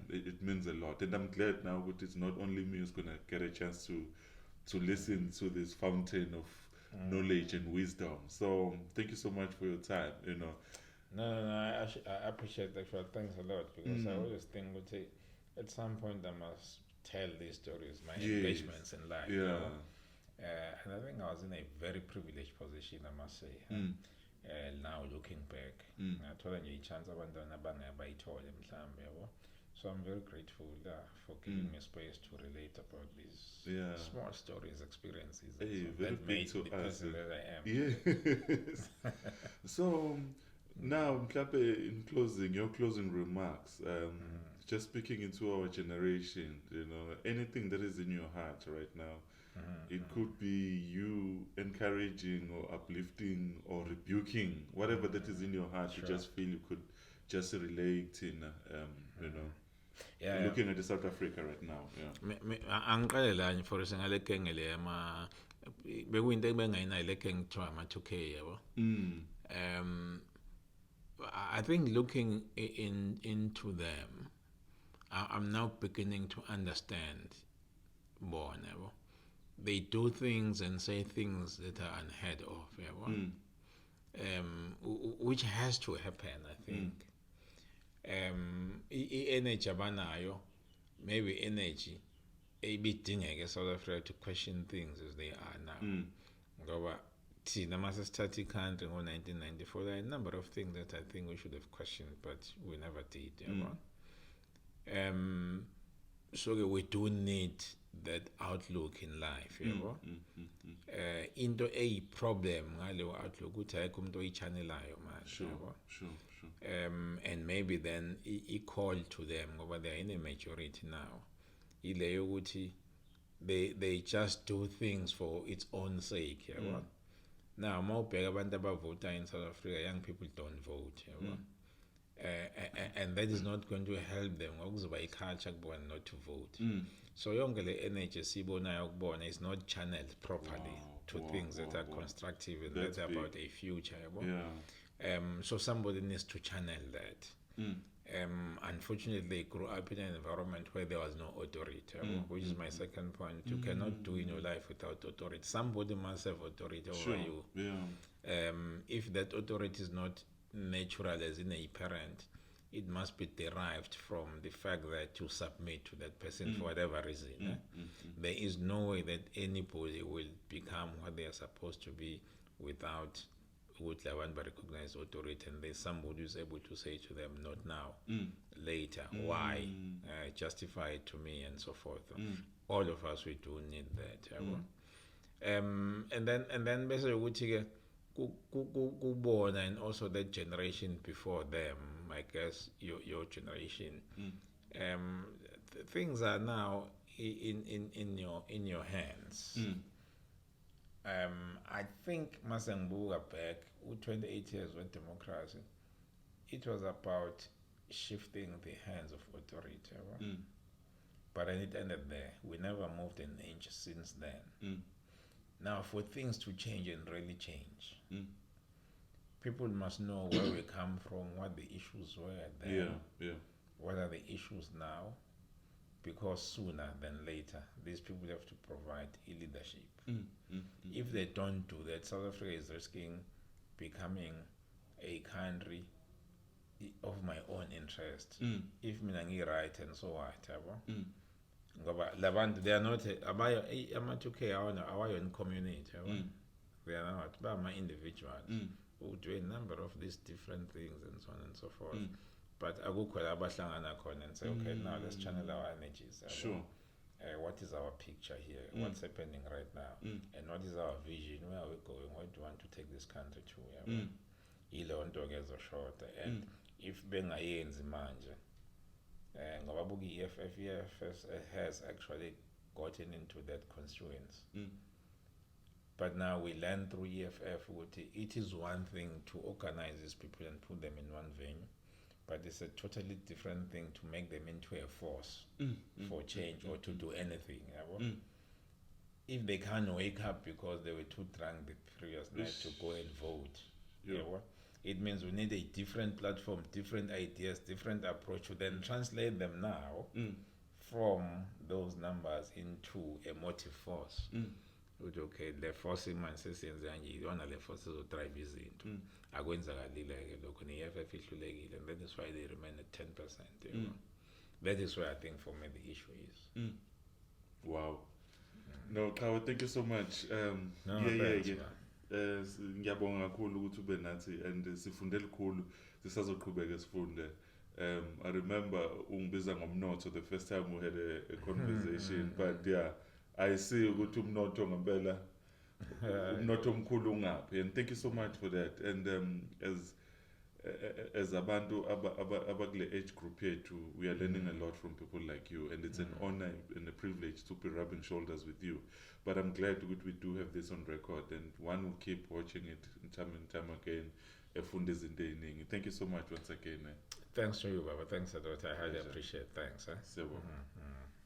it means a lot, and I'm glad now that it's not only me who's gonna get a chance to listen to this fountain of knowledge and wisdom. So thank you so much for your time. No, I appreciate that. Thanks a lot, because I always think at some point I must tell these stories, my engagements in life. And I think I was in a very privileged position, I must say. Now looking back, I told you a chance abantwana abangabayithole mhlambe yabo. So I'm very grateful for giving me space to relate about these small stories, experiences, and Hey, so very that big made to the us. person that I am. Yes. So now, Mklape, in closing, your closing remarks, just speaking into our generation, anything that is in your heart right now, it could be you encouraging or uplifting or rebuking, whatever that is in your heart. Sure. You just feel you could just relate in, Yeah, looking at the South Africa right now. angiqale la nje for ngale genge le ama bekuyinto ebengayinayo le genge kuthiwa ama-2K yabo. I think looking into them, I'm now beginning to understand more. They do things and say things that are unheard of, which has to happen, I think. I-energy abanayo, maybe energy ebidingeka eSouth Africa to question things as they are now. Ngoba thina mase sithatha country ngo-1994, there are a number of things that I think we should have questioned, but we never did. So we do need that outlook in life. Into eyi-problem ngaleyo outlook ukuthi ayikho umuntu oyi-channelayo manje. Sure. And maybe then call to them ngoba they are in a majority now. Ileyo ukuthi they just do things for its own sake. Now, mawubheka abantu abavota in South Africa, young people don't vote. And that is not going to help them. Ngokuzoba i-culture kubona not to vote. So yonke le energy esibonayo kubona is not channeled properly to things that are constructive and that's about a future. So somebody needs to channel that. Unfortunately, they grew up in an environment where there was no authority, which is my second point. You cannot do in your life without authority. Somebody must have authority over you. If that authority is not natural, as in a parent, it must be derived from the fact that you submit to that person for whatever reason. There is no way that anybody will become what they are supposed to be without would recognize authority, and there's somebody who's able to say to them, not now, later, why, justify it to me, and so forth. All of us, we do need that. And then basically and also that generation before them, I guess your generation, things are now in your hands. I think Masanguga back 28 years with democracy, it was about shifting the hands of authority. But it ended there. We never moved an inch since then. Now, for things to change and really change, people must know where we come from, what the issues were then, what are the issues now, because sooner than later, these people have to provide leadership. If they don't do that, South Africa is risking becoming a country of my own interest. If mina right and so what, they are not ama-2K awayo in community. They are not, but my individuals who do a number of these different things and so on and so forth. But akukhwela abahlangana khona and say, okay, now let's channel our energies. Sure. What is our picture here? What's happening right now? And what is our vision? Where are we going? Where do we want to take this country to? Yilo nto ke short. And if bengayenzi manje, ngoba buki EFF has actually gotten into that constituency. But now we learn through EFF it is one thing to organize these people and put them in one venue, but it's a totally different thing to make them into a force for change or to do anything. If they can't wake up because they were too drunk the previous night to go and vote, it means we need a different platform, different ideas, different approach to then translate them now from those numbers into a motive force. Okay, they're forcing my citizens and you don't have forces to drive into. And that is why they remain at 10%. That is why I think for me the issue is. Wow. No, Kawa, thank you so much. Ngiyabonga kakhulu ukuthi ube nathi and sifunde likhulu sisazoqhubeka sifunde I remember ungibiza ngomnotho the first time we had a conversation, but yeah, I see ukuthi umnotho ngempela umnotho omkhulu ungaphi, and thank you so much for that. And as abantu abakule age group yethu, we are learning a lot from people like you, and it's an honor and a privilege to be rubbing shoulders with you. But I'm glad that we do have this on record, and one will keep watching it time and time again. Efunde izinto eziningi. Thank you so much once again. Thanks to you, Baba. Thanks a lot. I highly Pleasure. appreciate it. Thanks. Siyabonga.